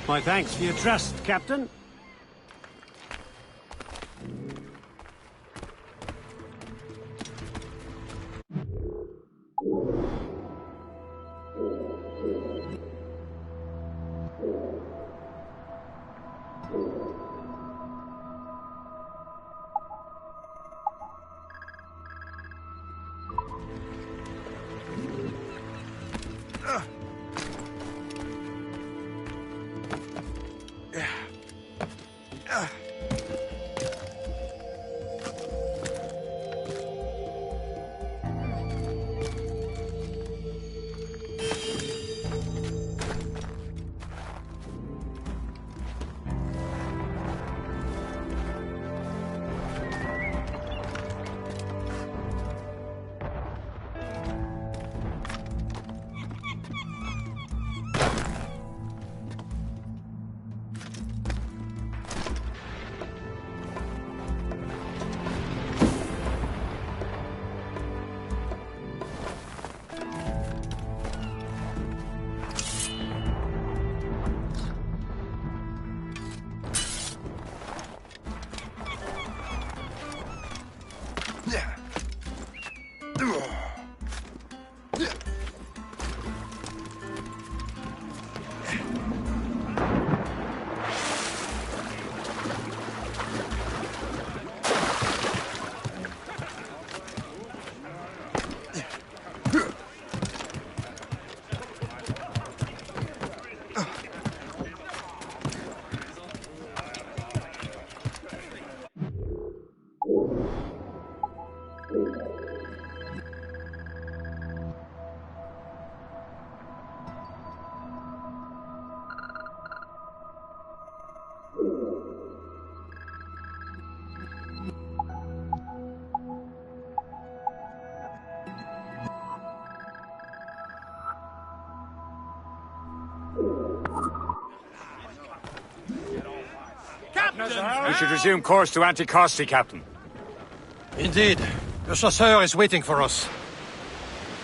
My thanks for your trust, Captain. We should resume course to Anticosti, Captain. Indeed. The chasseur is waiting for us.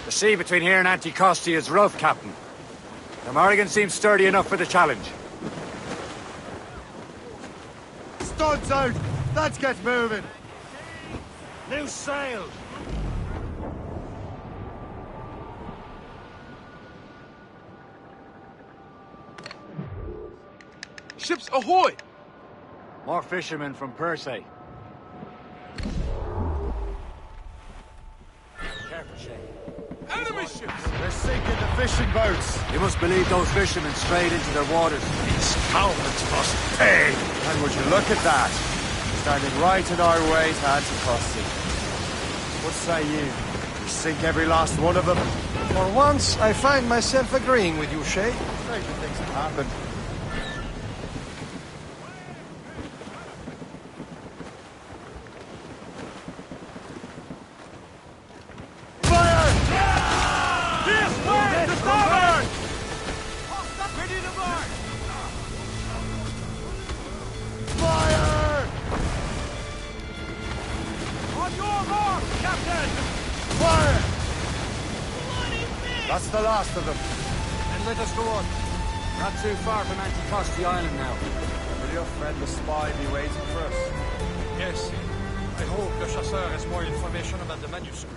The sea between here and Anticosti is rough, Captain. The Morrigan seems sturdy enough for the challenge. Studs out! Let's get moving! Loose sail! Ships ahoy! More fishermen from Persay. Careful, Shay. Enemy ships! They're sinking the fishing boats! You must believe those fishermen strayed into their waters. These cowards must pay! And would you look at that? Standing right in our way to Anticosti. What say you? We sink every last one of them? For once, I find myself agreeing with you, Shay. Stranger things have happened. That's the last of them. And let us go on. Not too far from Anticosti Island now. Will your friend the spy be waiting for us? Yes. I hope the chasseur has more information about the manuscript.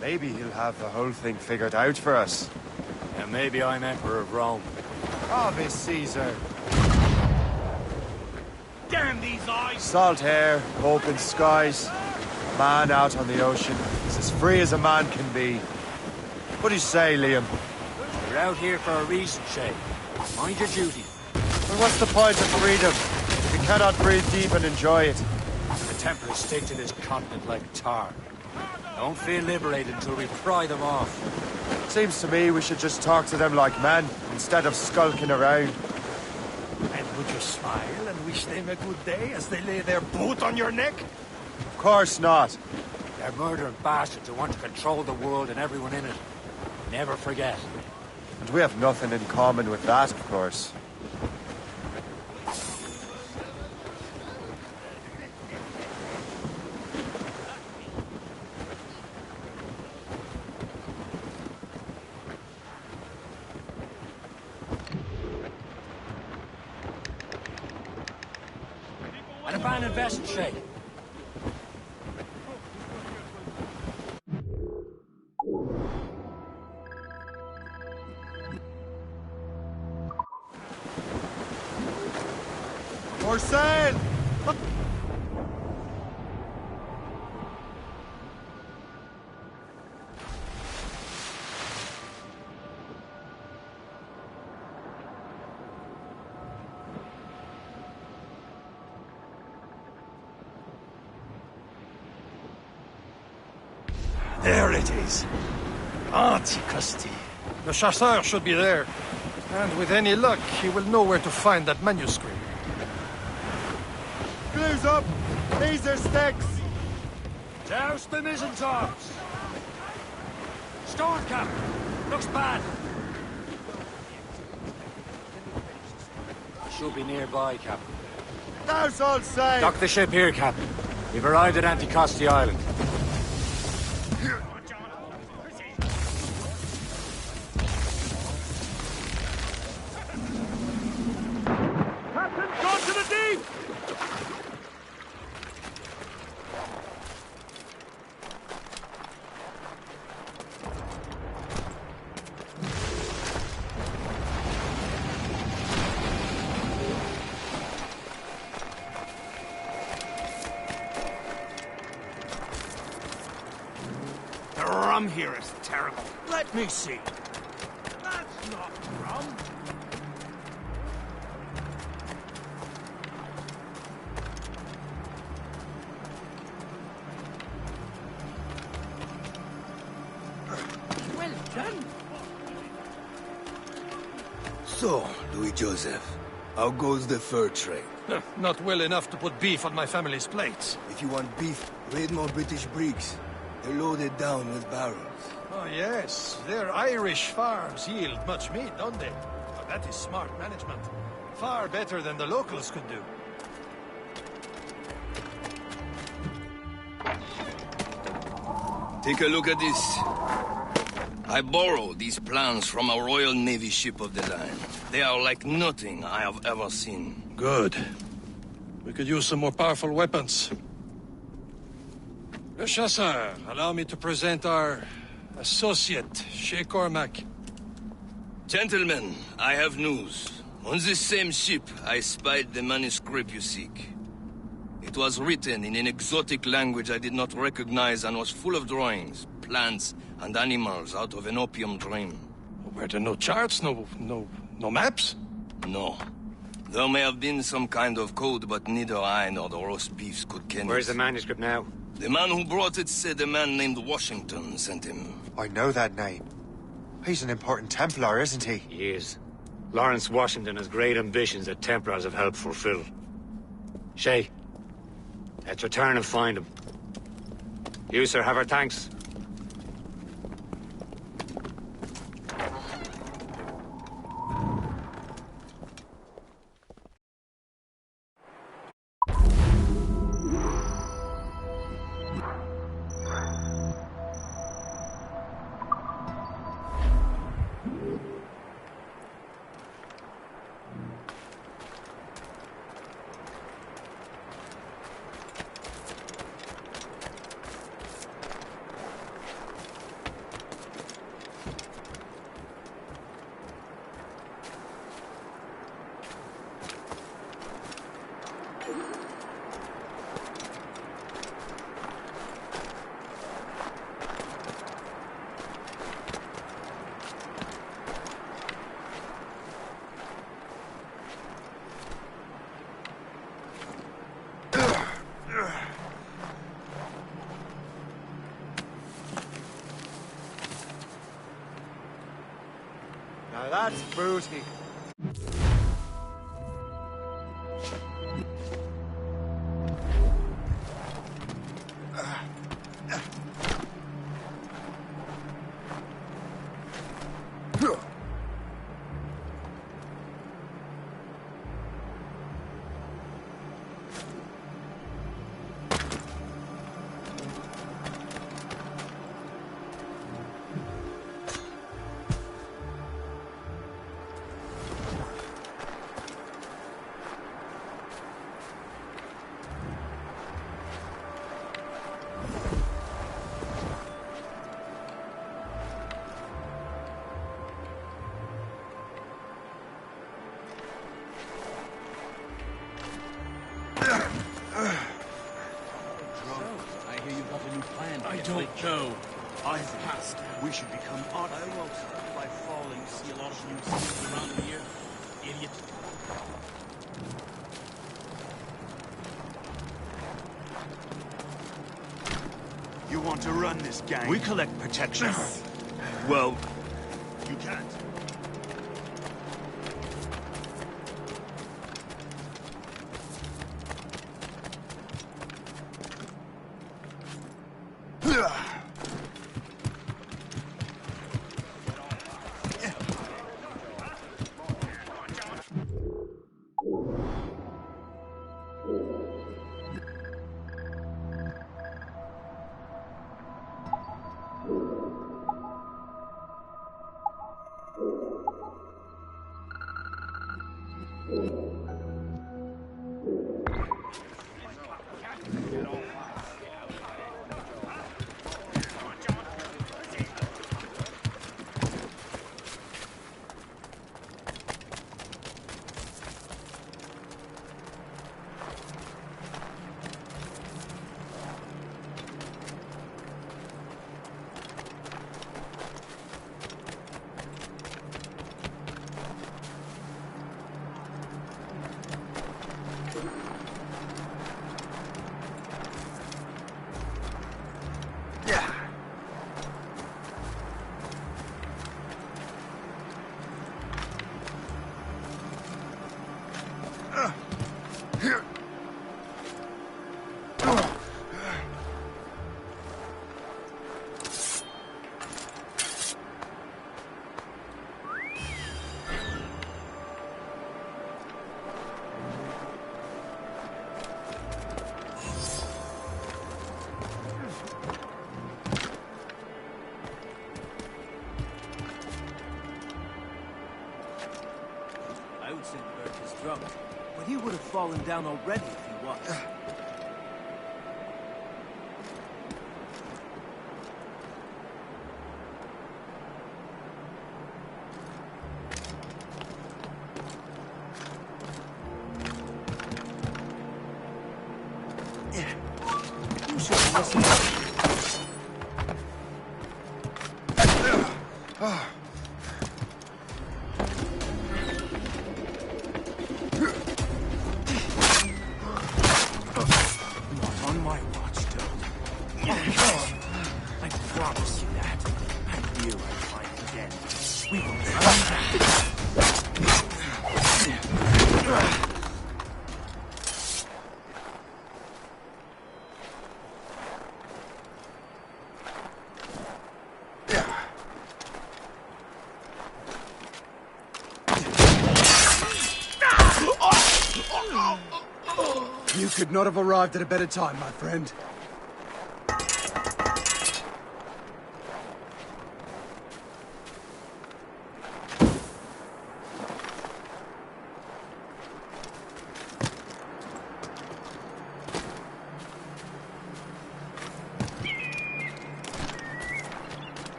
Maybe he'll have the whole thing figured out for us. And maybe I'm Emperor of Rome. Ave Caesar. Damn these eyes! Salt air, open skies. A man out on the ocean is as free as a man can be. What do you say, Liam? We're out here for a reason, Shay. Mind your duty. Well, what's the point of freedom if you cannot breathe deep and enjoy it? The Templars stick to this continent like tar. Don't feel liberated until we pry them off. Seems to me we should just talk to them like men, instead of skulking around. And would you smile and wish them a good day as they lay their boot on your neck? Of course not. They're murdering bastards who want to control the world and everyone in it. Never forget. And we have nothing in common with that, of course. An abandoned vessel, Shay. For sale! There it is. Anticosti. The chasseur should be there. And with any luck, he will know where to find that manuscript. Blues up! These are sticks! Douse the mizzen-tops! Storm cap! Looks bad! Should be nearby, Captain. Douse all sail! Dock the ship here, Captain. We've arrived at Anticosti Island. Captain, gone to the deep! The rum here is terrible. Let me see. That's not rum. Well done. So, Louis Joseph, how goes the fur trade? Not well enough to put beef on my family's plates. If you want beef, raid more British brigs. They're loaded down with barrels. Oh, yes. Their Irish farms yield much meat, don't they? Oh, that is smart management. Far better than the locals could do. Take a look at this. I borrowed these plans from a Royal Navy ship of the line. They are like nothing I have ever seen. Good. We could use some more powerful weapons. Le Chasseur, allow me to present our associate, Shay Cormac. Gentlemen, I have news. On this same ship, I spied the manuscript you seek. It was written in an exotic language I did not recognize and was full of drawings, plants, and animals out of an opium dream. Were there no charts, no maps? No. There may have been some kind of code, but neither I nor the roast beefs could ken it. Where's the manuscript now? The man who brought it said a man named Washington sent him. I know that name. He's an important Templar, isn't he? He is. Lawrence Washington has great ambitions that Templars have helped fulfill. Shay, let's return and find him. You, sir, have our thanks. Now that's booty. I don't know. I've passed. We should become odd. I won't start by falling. See a lot of new cities around here. Idiot. You want to run this gang? We collect protection. Well, you can't. drunk, but he would have fallen down already if he was. You should listen. You could not have arrived at a better time, my friend.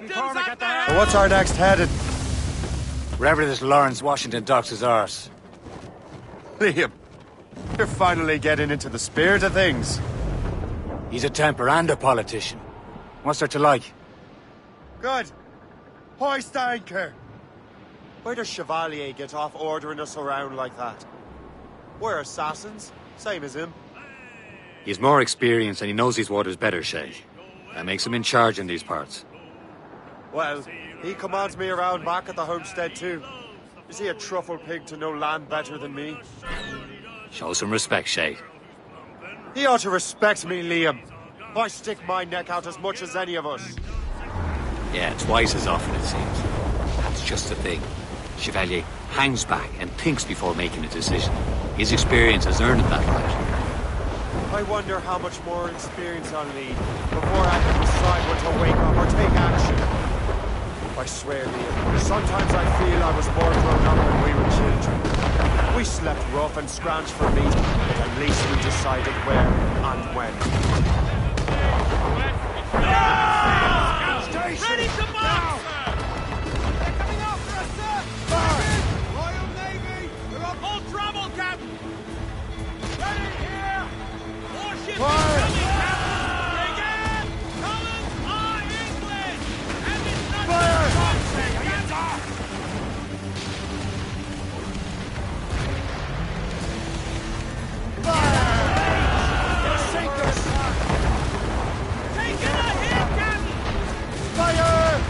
So what's our next headed? Wherever this Lawrence Washington docks his arse. Liam, you're finally getting into the spirit of things. He's a temper and a politician. What's there to like? Good. Hoist anchor. Where does Chevalier get off ordering us around like that? We're assassins, same as him. He's more experienced and he knows these waters better, Shay. That makes him in charge in these parts. Well, he commands me around back at the homestead too. Is he a truffle pig to know land better than me? Show some respect, Shay. He ought to respect me, Liam. I stick my neck out as much as any of us. Yeah, twice as often, it seems. That's just the thing. Chevalier hangs back and thinks before making a decision. His experience has earned him that right. I wonder how much more experience I'll need before I can decide when to wake up or take action. I swear, Liam, sometimes I feel I was more grown up when we were children. We slept rough and scrounged for meat, but at least we decided where and when. Station! Ready to march, sir! They're coming after us, sir! Fire! Royal Navy! We're on full trouble, Captain! Ready here! Warships coming, Captain! Again! Colors are English! And it's not Fire! Taking a hit, Captain! Fire!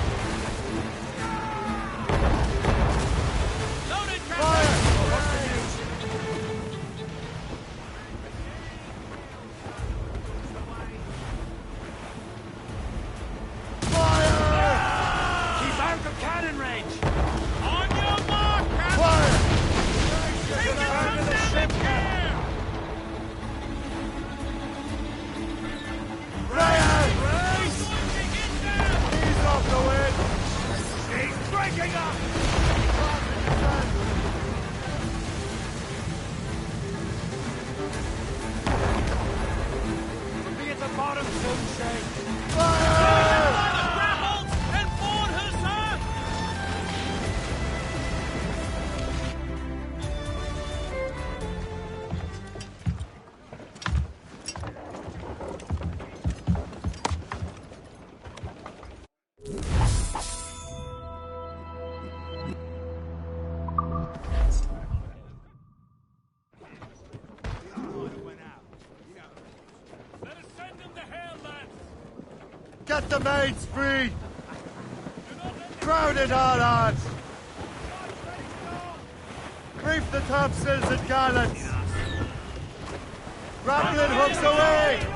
Set the mains free! Crowd it all, lads! Reef the topsails and gallants! Grappling hooks away!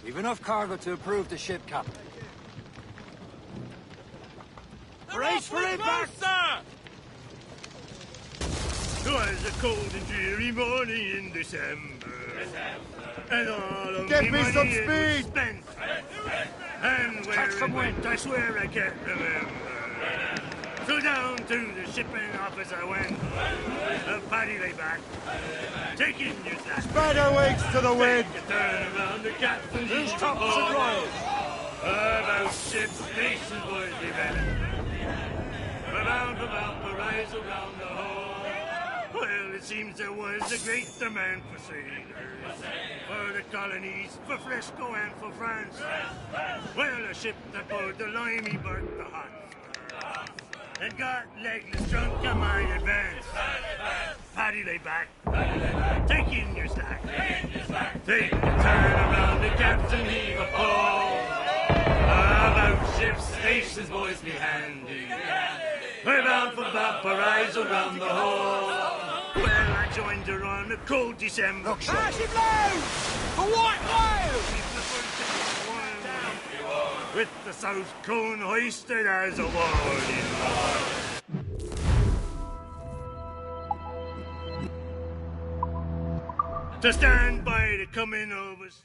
We've enough cargo to approve the ship, Captain. Brace for impact, sir! 'Twas a cold and dreary morning in December. And all of Give me me money some it was speed! spent. And where Catch some it went, wind. I swear I can't remember. So down to the shipping office I went. A paddy lay back, taking your slack. Spread our wings to the wind! Take a turn around the captain's Who's tops and royals? About ship's station, boys, be better. Around about the rise around the hall. Well, it seems there was a great demand for sailors. For the colonies, for Frisco and for France. Well, a ship that pulled the limey barked the hot. And got legless drunk on my advance. Paddy lay back, taking your slack. Take a turn around the captain, heave a pole. About ship's stations, boys, be handy. We're bound for Valparaiso round the hole. Well, I joined her on a cold December. Look, Shaw. She blows! The white whale! With the south cone hoisted as a warning. To stand by the coming of us.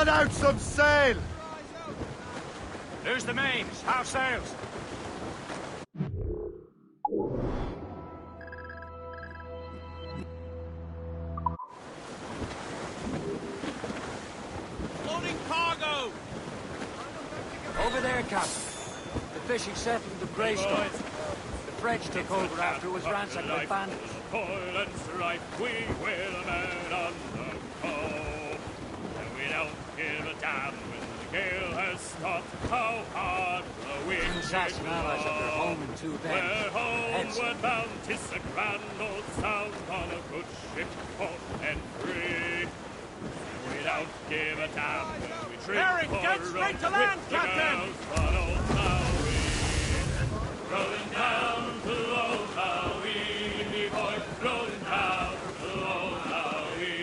Let out some sail! There's the mains. Half sails. Loading cargo! Over there, Captain. The fishing settlement of Greystone. The French took over after it was ransacked by bandits. Toil and strife, we will man on the go. And we don't give a damn when the gale has stopped. How hard the wind Assassin allies at their home in two bends. We're homeward bound, 'tis a grand old sound on a good ship, port and free. We don't give a damn when we trip Herring, or get straight to run land, with the Captain! gals on Old Maui. Rolling down to Old Maui, boys, rolling down to Old Maui.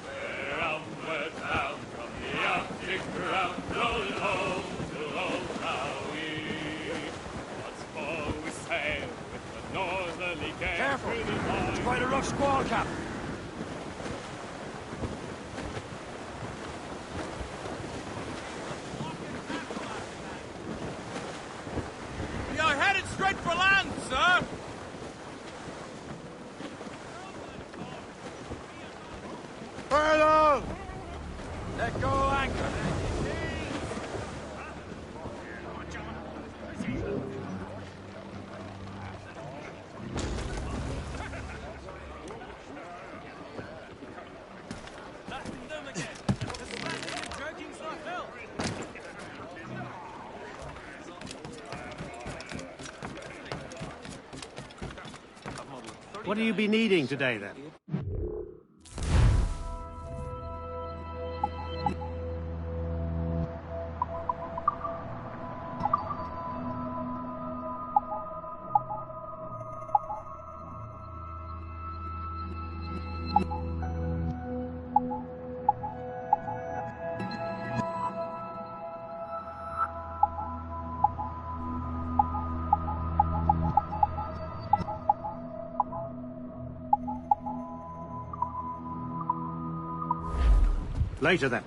We're outward bound from the Arctic ground, rolling home to Old Maui. Once more we sail with the northerly gale. Careful! It's quite a rough squall, Captain. We are headed straight for land, sir! Furlough! Let go anchor. What do you be needing today, then? Later, then.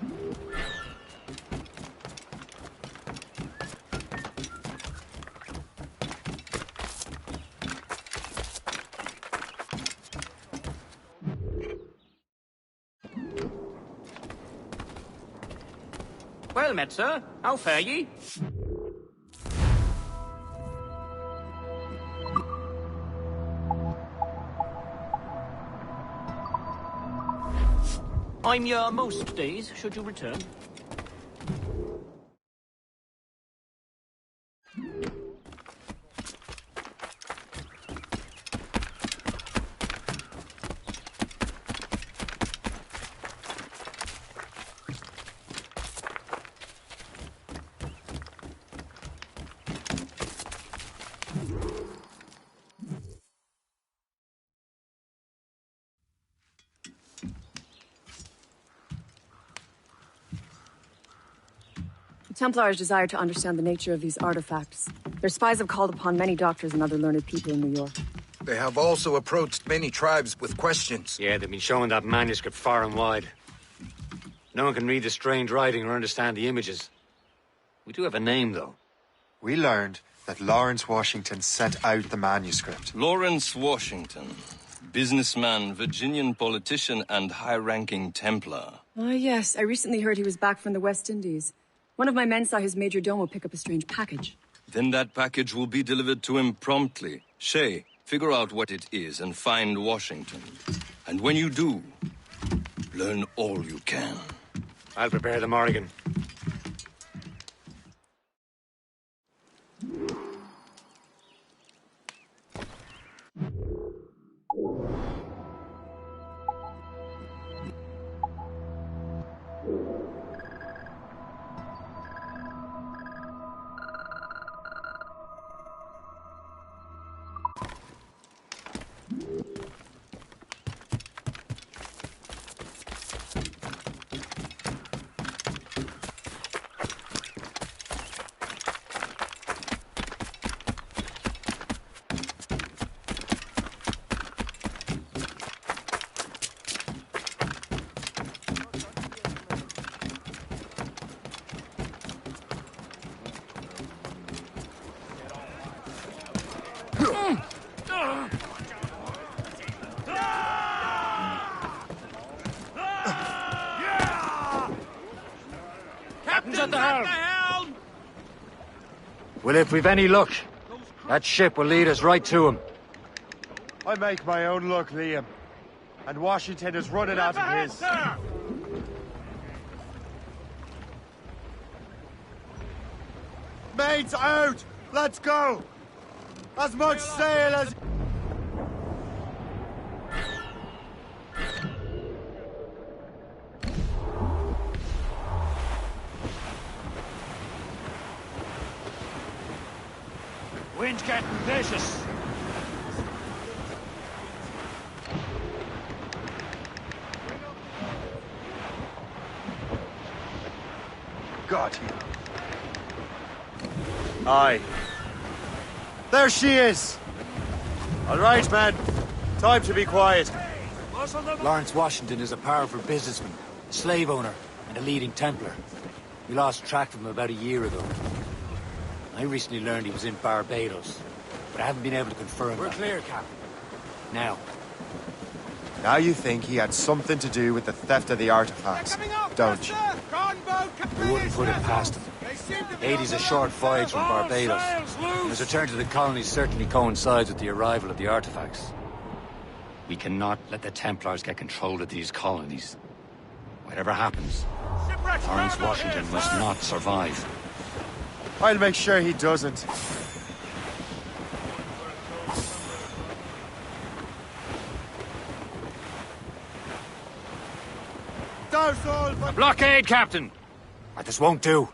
Well met, sir. How fare ye? I'm your most days, should you return. The Templars desire to understand the nature of these artifacts. Their spies have called upon many doctors and other learned people in New York. They have also approached many tribes with questions. Yeah, they've been showing that manuscript far and wide. No one can read the strange writing or understand the images. We do have a name, though. We learned that Lawrence Washington sent out the manuscript. Lawrence Washington. Businessman, Virginian politician, and high-ranking Templar. Ah, yes. I recently heard he was back from the West Indies. One of my men saw his major domo pick up a strange package. Then that package will be delivered to him promptly. Shay, figure out what it is and find Washington. And when you do, learn all you can. I'll prepare the Morrigan. at the helm! Well, if we've any luck, that ship will lead us right to him. I make my own luck, Liam. And Washington is running out of his. Mates out! Let's go! As much sail as... Wind's getting vicious. Got you. Aye. There she is! All right, man. Time to be quiet. Lawrence Washington is a powerful businessman, a slave owner, and a leading Templar. We lost track of him about a year ago. I recently learned he was in Barbados, but I haven't been able to confirm We're that. clear, Captain. Now. Now you think he had something to do with the theft of the artifacts, don't you? We wouldn't put it past him. Haiti's a short voyage from Barbados, and his return to the colonies certainly coincides with the arrival of the artifacts. We cannot let the Templars get control of these colonies. Whatever happens, Lawrence Washington must not survive. I'll make sure he doesn't. A blockade, Captain! This won't do.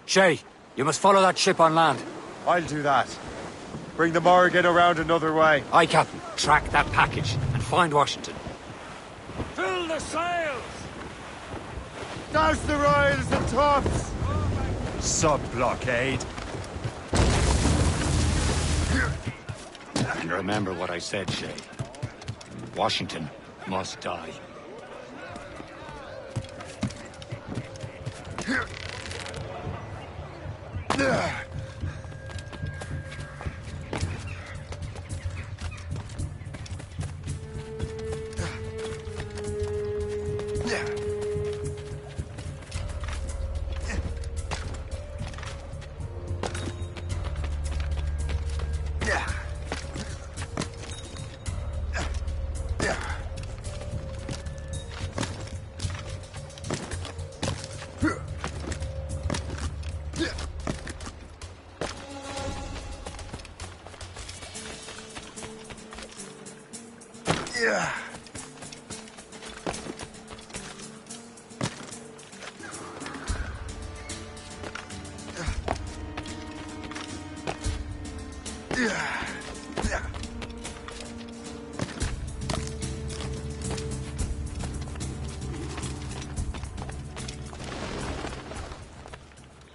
Shay, you must follow that ship on land. I'll do that. Bring the Morrigan around another way. Aye, Captain. Track that package and find Washington. Fill the sails! Douse the royals and tops! Sub-blockade. And remember what I said, Shay. Washington must die.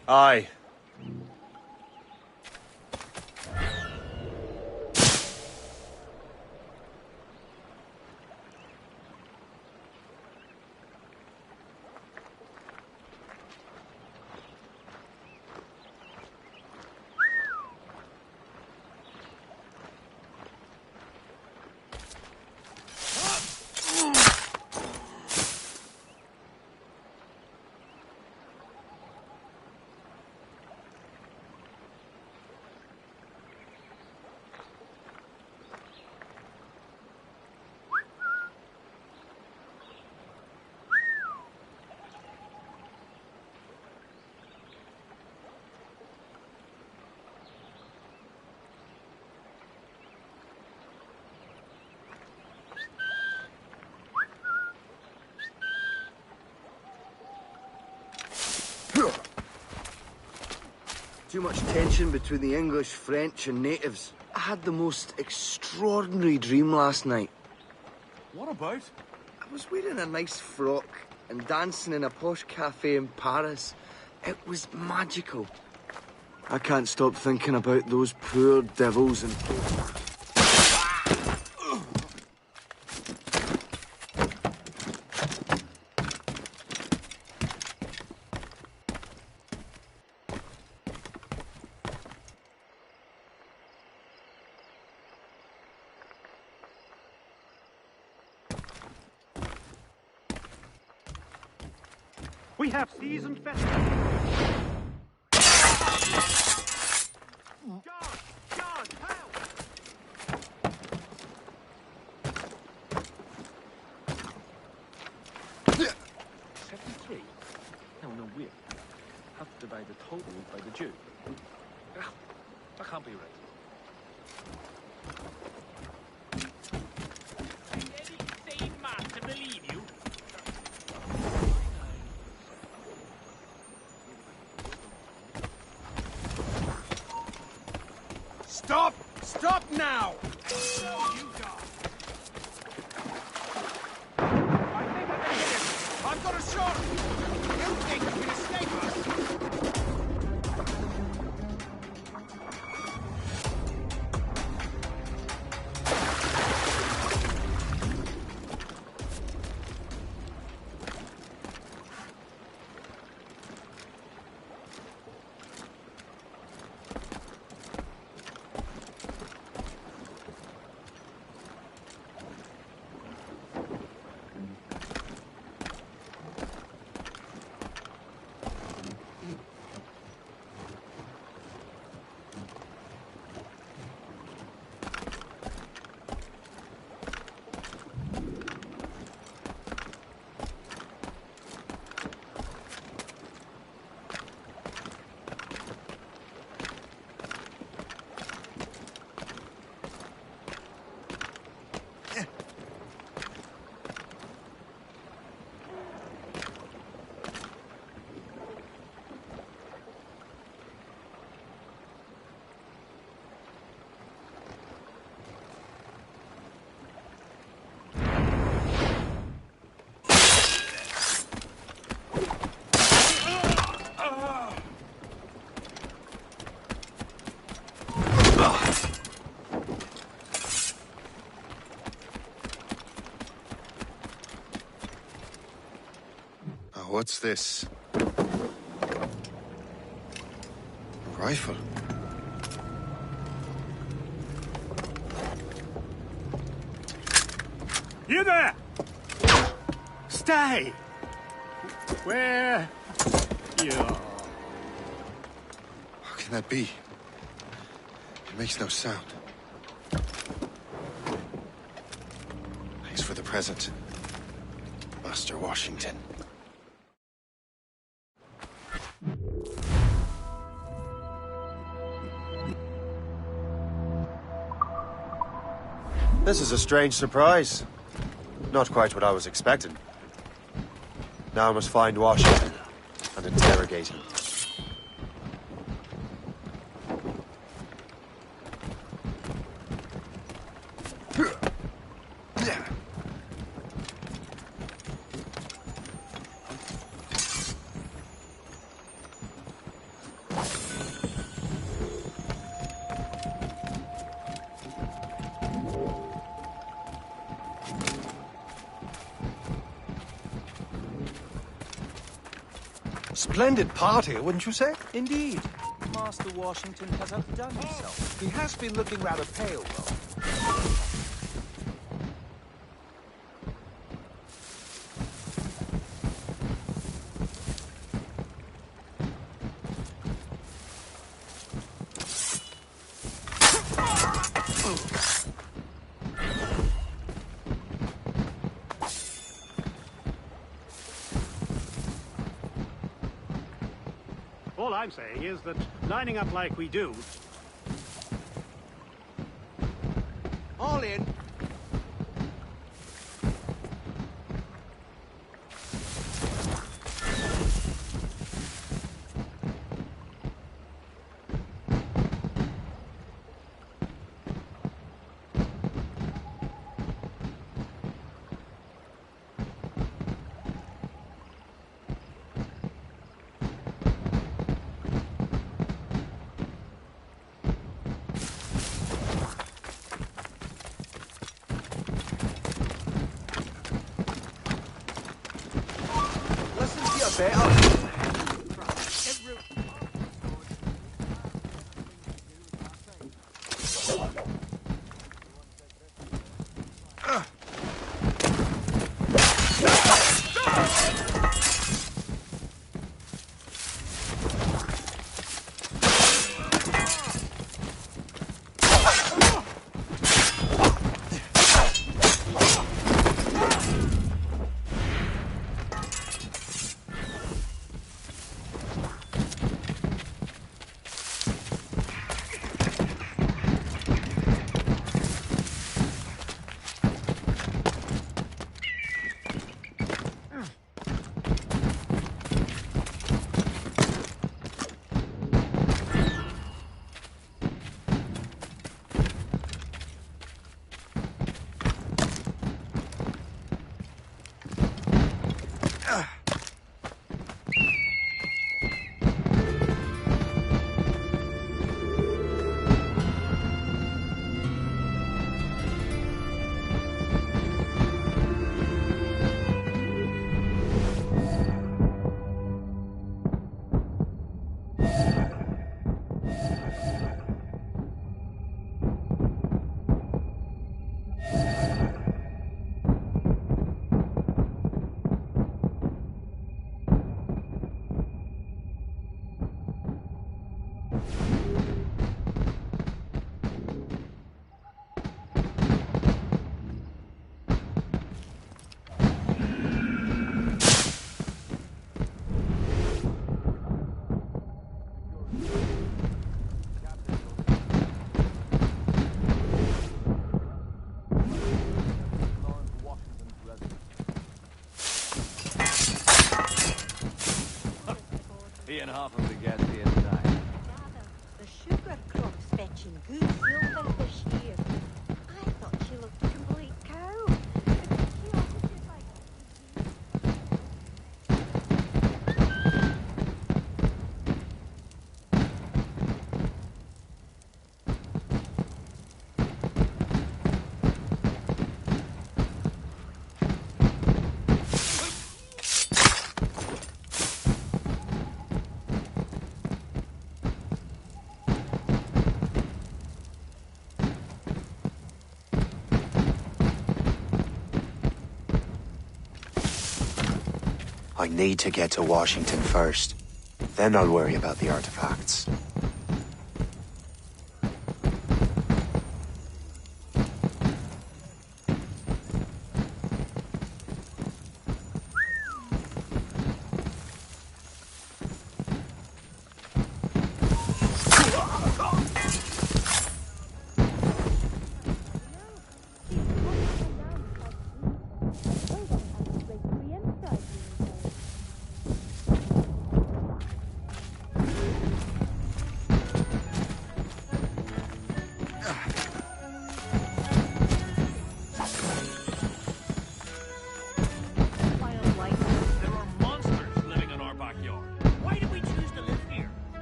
Aye. Too much tension between the English, French and natives. I had the most extraordinary dream last night. What about? I was wearing a nice frock and dancing in a posh cafe in Paris. It was magical. I can't stop thinking about those poor devils and... We have seasoned veterans. the total by the Jew. That can't be right. Any sane man to believe you? Stop! Stop now! You die. I think I can hit him! I've got a shot! You think you can escape us? What's this? A rifle? You there! Stay! Where? You. How can that be? It makes no sound. Thanks for the present, Master Washington. This is a strange surprise. Not quite what I was expecting. Now I must find Washington and interrogate him. Splendid party, wouldn't you say? Indeed. Master Washington has outdone himself. He has been looking rather pale, though. All I'm saying is that lining up like we do... All in. and half of the gas here tonight. The sugar crop's fetching good silver this year. I thought she looked a complete cow. I need to get to Washington first. Then I'll worry about the artifacts.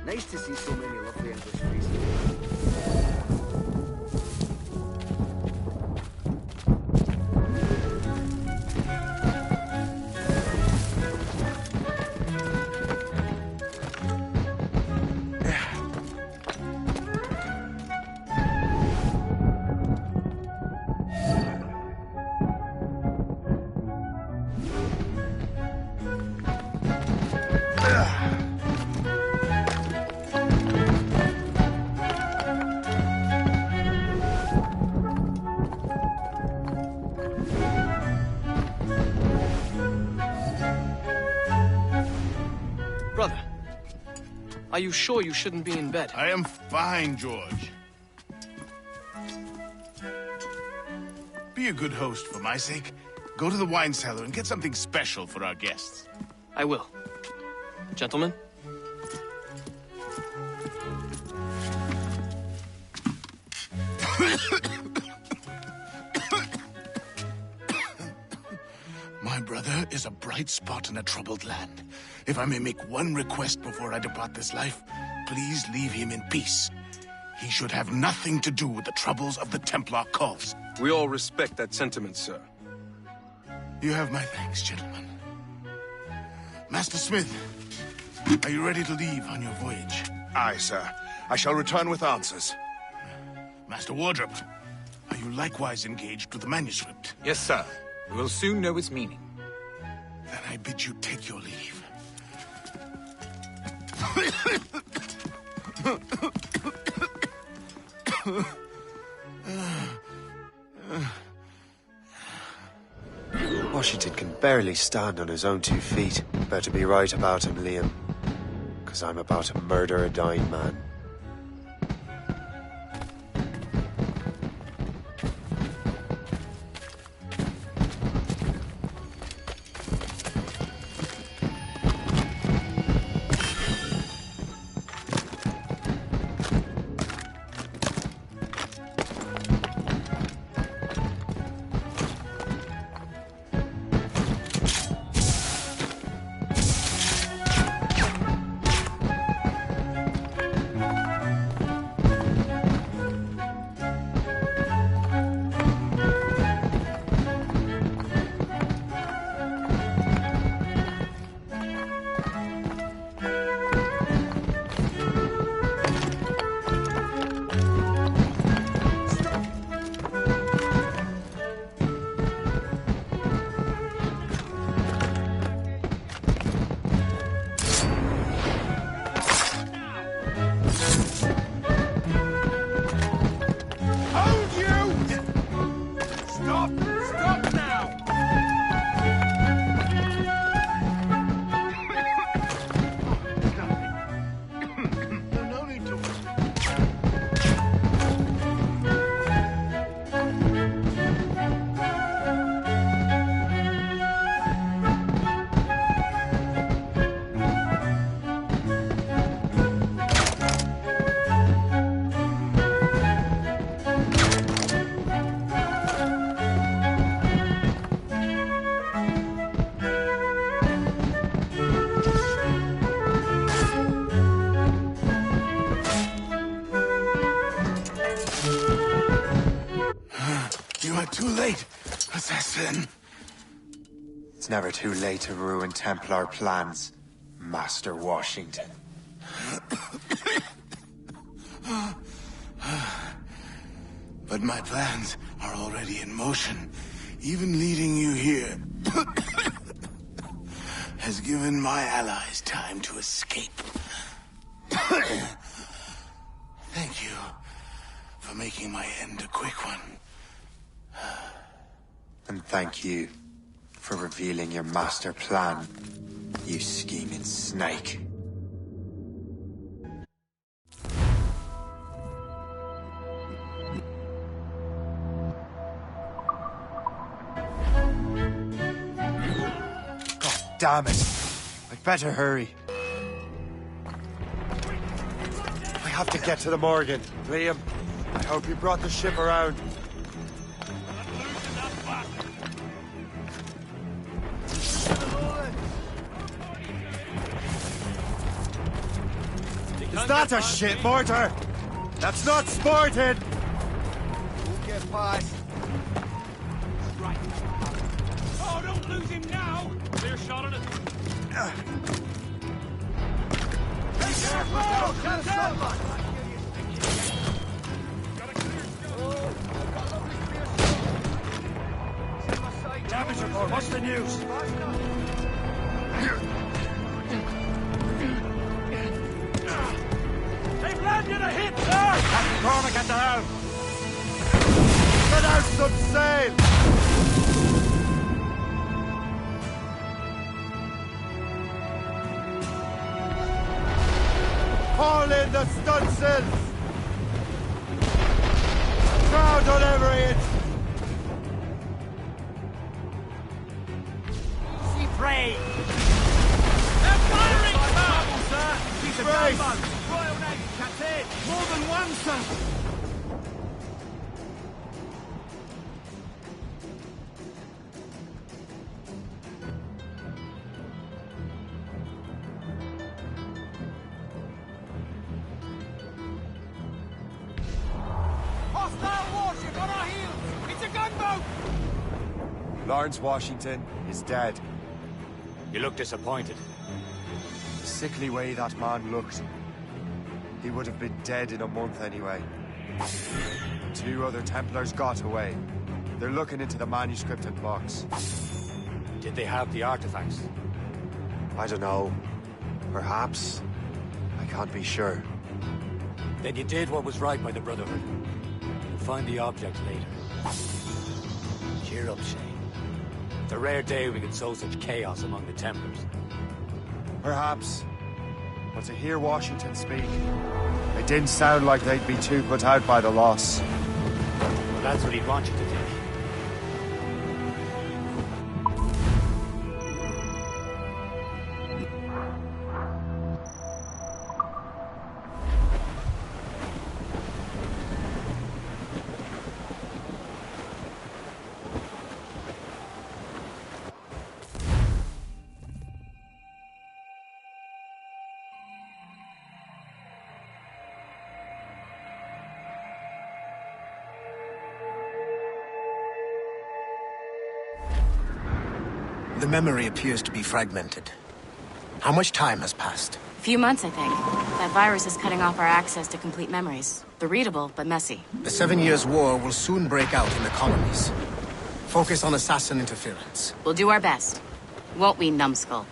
Nice to see so many lovely English faces. Brother, are you sure you shouldn't be in bed? I am fine, George. Be a good host for my sake. Go to the wine cellar and get something special for our guests. I will. Gentlemen? My brother is a bright spot in a troubled land. If I may make one request before I depart this life, please leave him in peace. He should have nothing to do with the troubles of the Templar cause. We all respect that sentiment, sir. You have my thanks, gentlemen. Master Smith, are you ready to leave on your voyage? Aye, sir. I shall return with answers. Master Wardrop, are you likewise engaged with the manuscript? Yes, sir. We will soon know its meaning. Then I bid you take your leave. Washington can barely stand on his own 2 feet. Better be right about him, Liam. 'Cause I'm about to murder a dying man. too late, assassin. It's never too late to ruin Templar plans, Master Washington. But my plans are already in motion. Even leading you here has given my allies time to escape. Thank you for making my end a quick one. And thank you for revealing your master plan, you scheming snake. God damn it! I'd better hurry. I have to get to the Morgan. Liam, I hope you brought the ship around. Is that a shit mortar? That's not sported! We'll get past. Right. Oh, don't lose him now! Clear shot on it. Be careful! Captain! Damage report, what's the news? They've landed a hit, sir! Captain Cormac at the helm! Let out some sail! Haul in the stunsails! Crowd on every inch! Sea prey! They're firing, sir! She's a Brace. gunboat! Royal Navy, Captain! More than one, sir! Hostile warship on our heels! It's a gunboat! Lawrence Washington is dead. You look disappointed. The sickly way that man looked. He would have been dead in a month anyway. 2 other Templars got away. They're looking into the manuscript and box. Did they have the artifacts? I don't know. Perhaps. I can't be sure. Then you did what was right by the Brotherhood. You'll find the object later. Cheer up, Shane. It's a rare day we can sow such chaos among the Templars. Perhaps. But to hear Washington speak, it didn't sound like they'd be too put out by the loss. Well, that's what he'd want you to think. The memory appears to be fragmented. How much time has passed? A few months, I think. That virus is cutting off our access to complete memories. They're readable, but messy. The 7 Years' War will soon break out in the colonies. Focus on assassin interference. We'll do our best. Won't we, numbskull?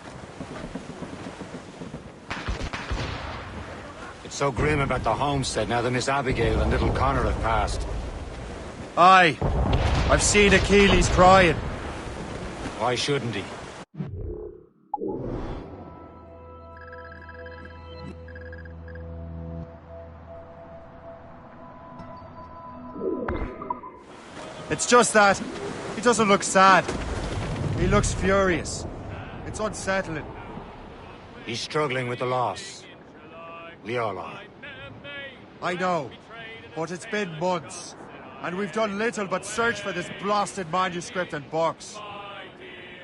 It's so grim about the homestead now that Miss Abigail and little Connor have passed. Aye. I've seen Achilles crying. Why shouldn't he? It's just that he doesn't look sad. He looks furious. It's unsettling. He's struggling with the loss. We all are. I know, but it's been months, and we've done little but search for this blasted manuscript and box.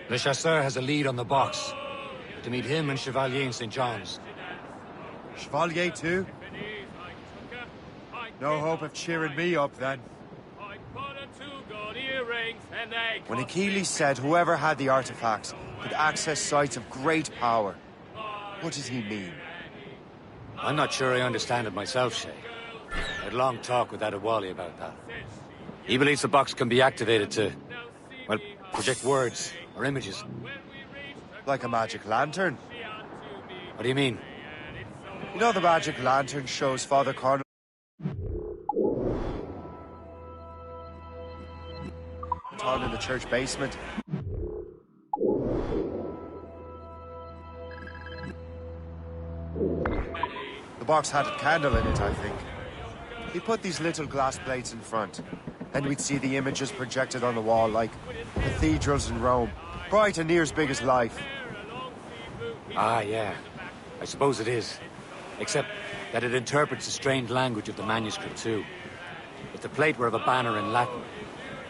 Le Chasseur has a lead on the box. To meet him and Chevalier in St. John's. Chevalier too? No hope of cheering me up then. When Achilles said whoever had the artifacts could access sites of great power, what did he mean? I'm not sure I understand it myself, Shay. I had a long talk with Adewale about that. He believes the box can be activated to, well, project words or images. Like a magic lantern? What do you mean? You know the magic lantern shows Father Cornel in the church basement? The box had a candle in it, I think. He put these little glass plates in front. Then we'd see the images projected on the wall like cathedrals in Rome. Bright and near as big as life. Ah, yeah. I suppose it is. Except that it interprets the strained language of the manuscript, too. If the plate were of a banner in Latin,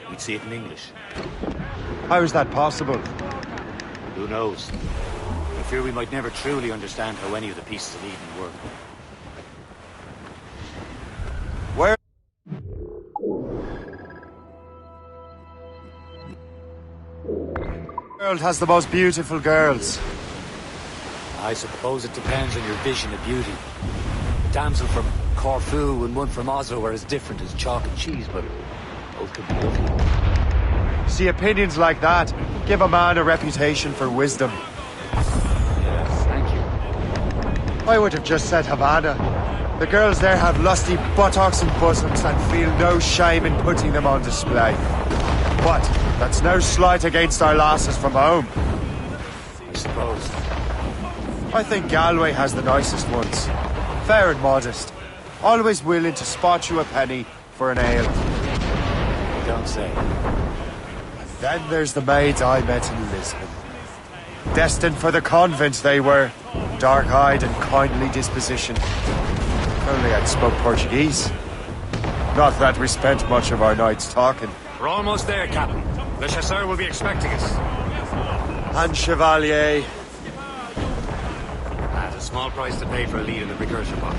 we'd see it in English. How is that possible? Who knows? I fear we might never truly understand how any of the pieces of Eden work. Where? The world has the most beautiful girls. I suppose it depends on your vision of beauty. A damsel from Corfu and one from Oslo are as different as chalk and cheese, but both could be lovely. See, opinions like that give a man a reputation for wisdom. Yes, thank you. I would have just said Havana. The girls there have lusty buttocks and bosoms and feel no shame in putting them on display. But that's no slight against our lasses from home. I suppose. I think Galway has the nicest ones. Fair and modest. Always willing to spot you a penny for an ale. You don't say. Then there's the maids I met in Lisbon. Destined for the convent they were. Dark-eyed and kindly disposition. Only I'd spoke Portuguese. Not that we spent much of our nights talking. We're almost there, Captain. The chasseur will be expecting us. And Chevalier. That's a small price to pay for a lead in the precursor box.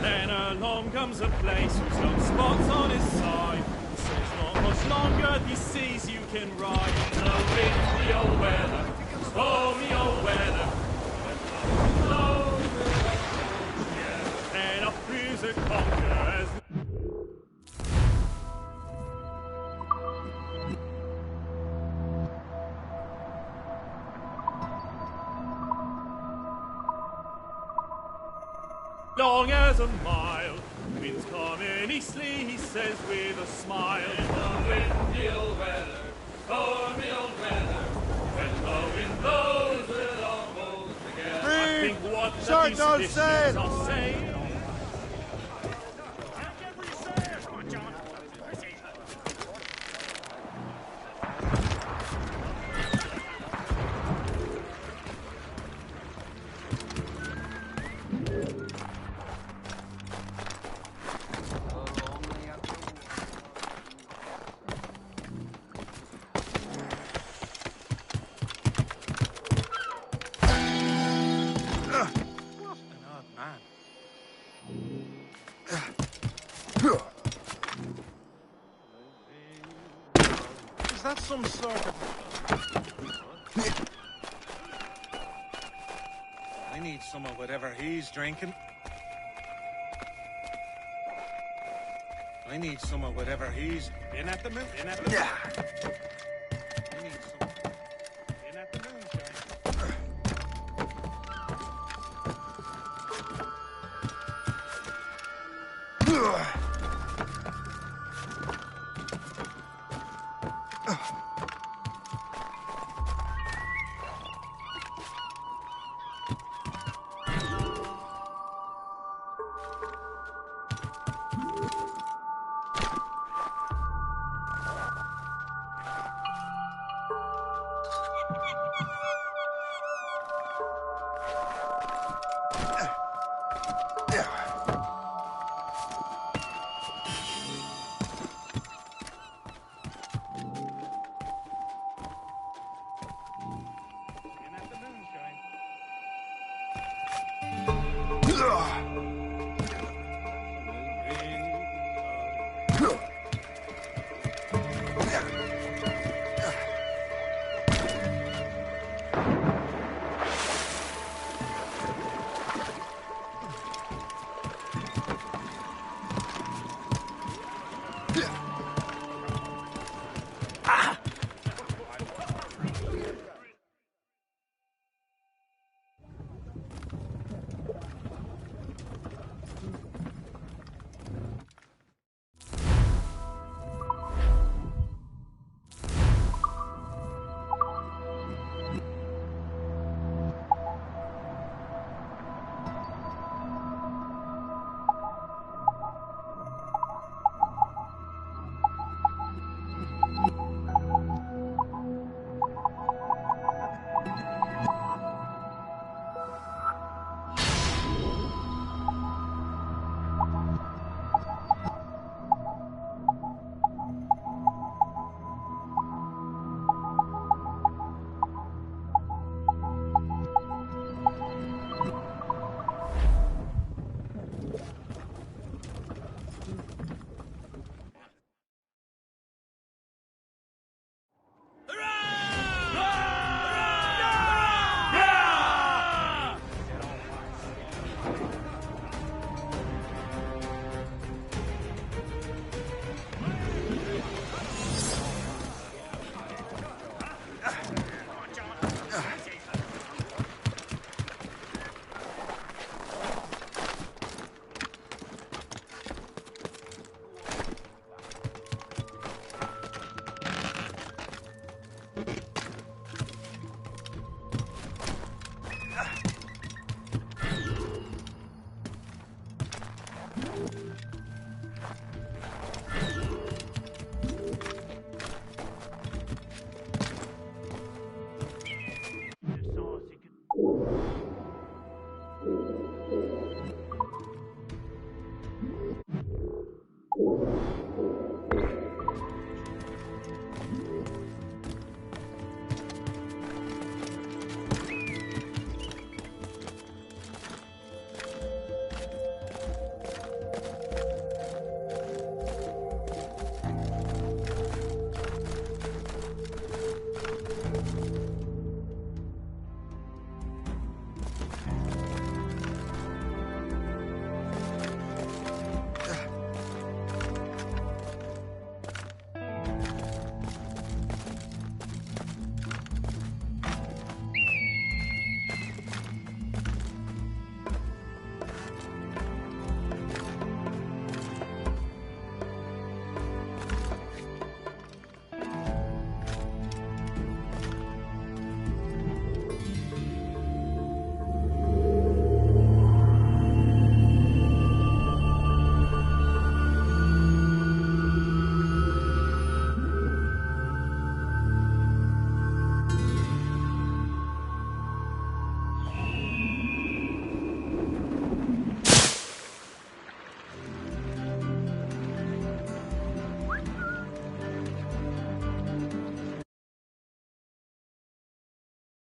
Then along comes a place who's got spots on his side. Says not much longer these seas you can ride. No wind, the old weather, stormy old weather. And up through the conquerors. Long as a mile, winds coming eastly, he says with a smile. No windy old weather, stormy old weather, when the wind blows we'll all hold together. I think what Short on sail! are saying. Is that some sort of... I need some of whatever he's drinking. I need some of whatever he's... In at the moon, in at the... Yeah.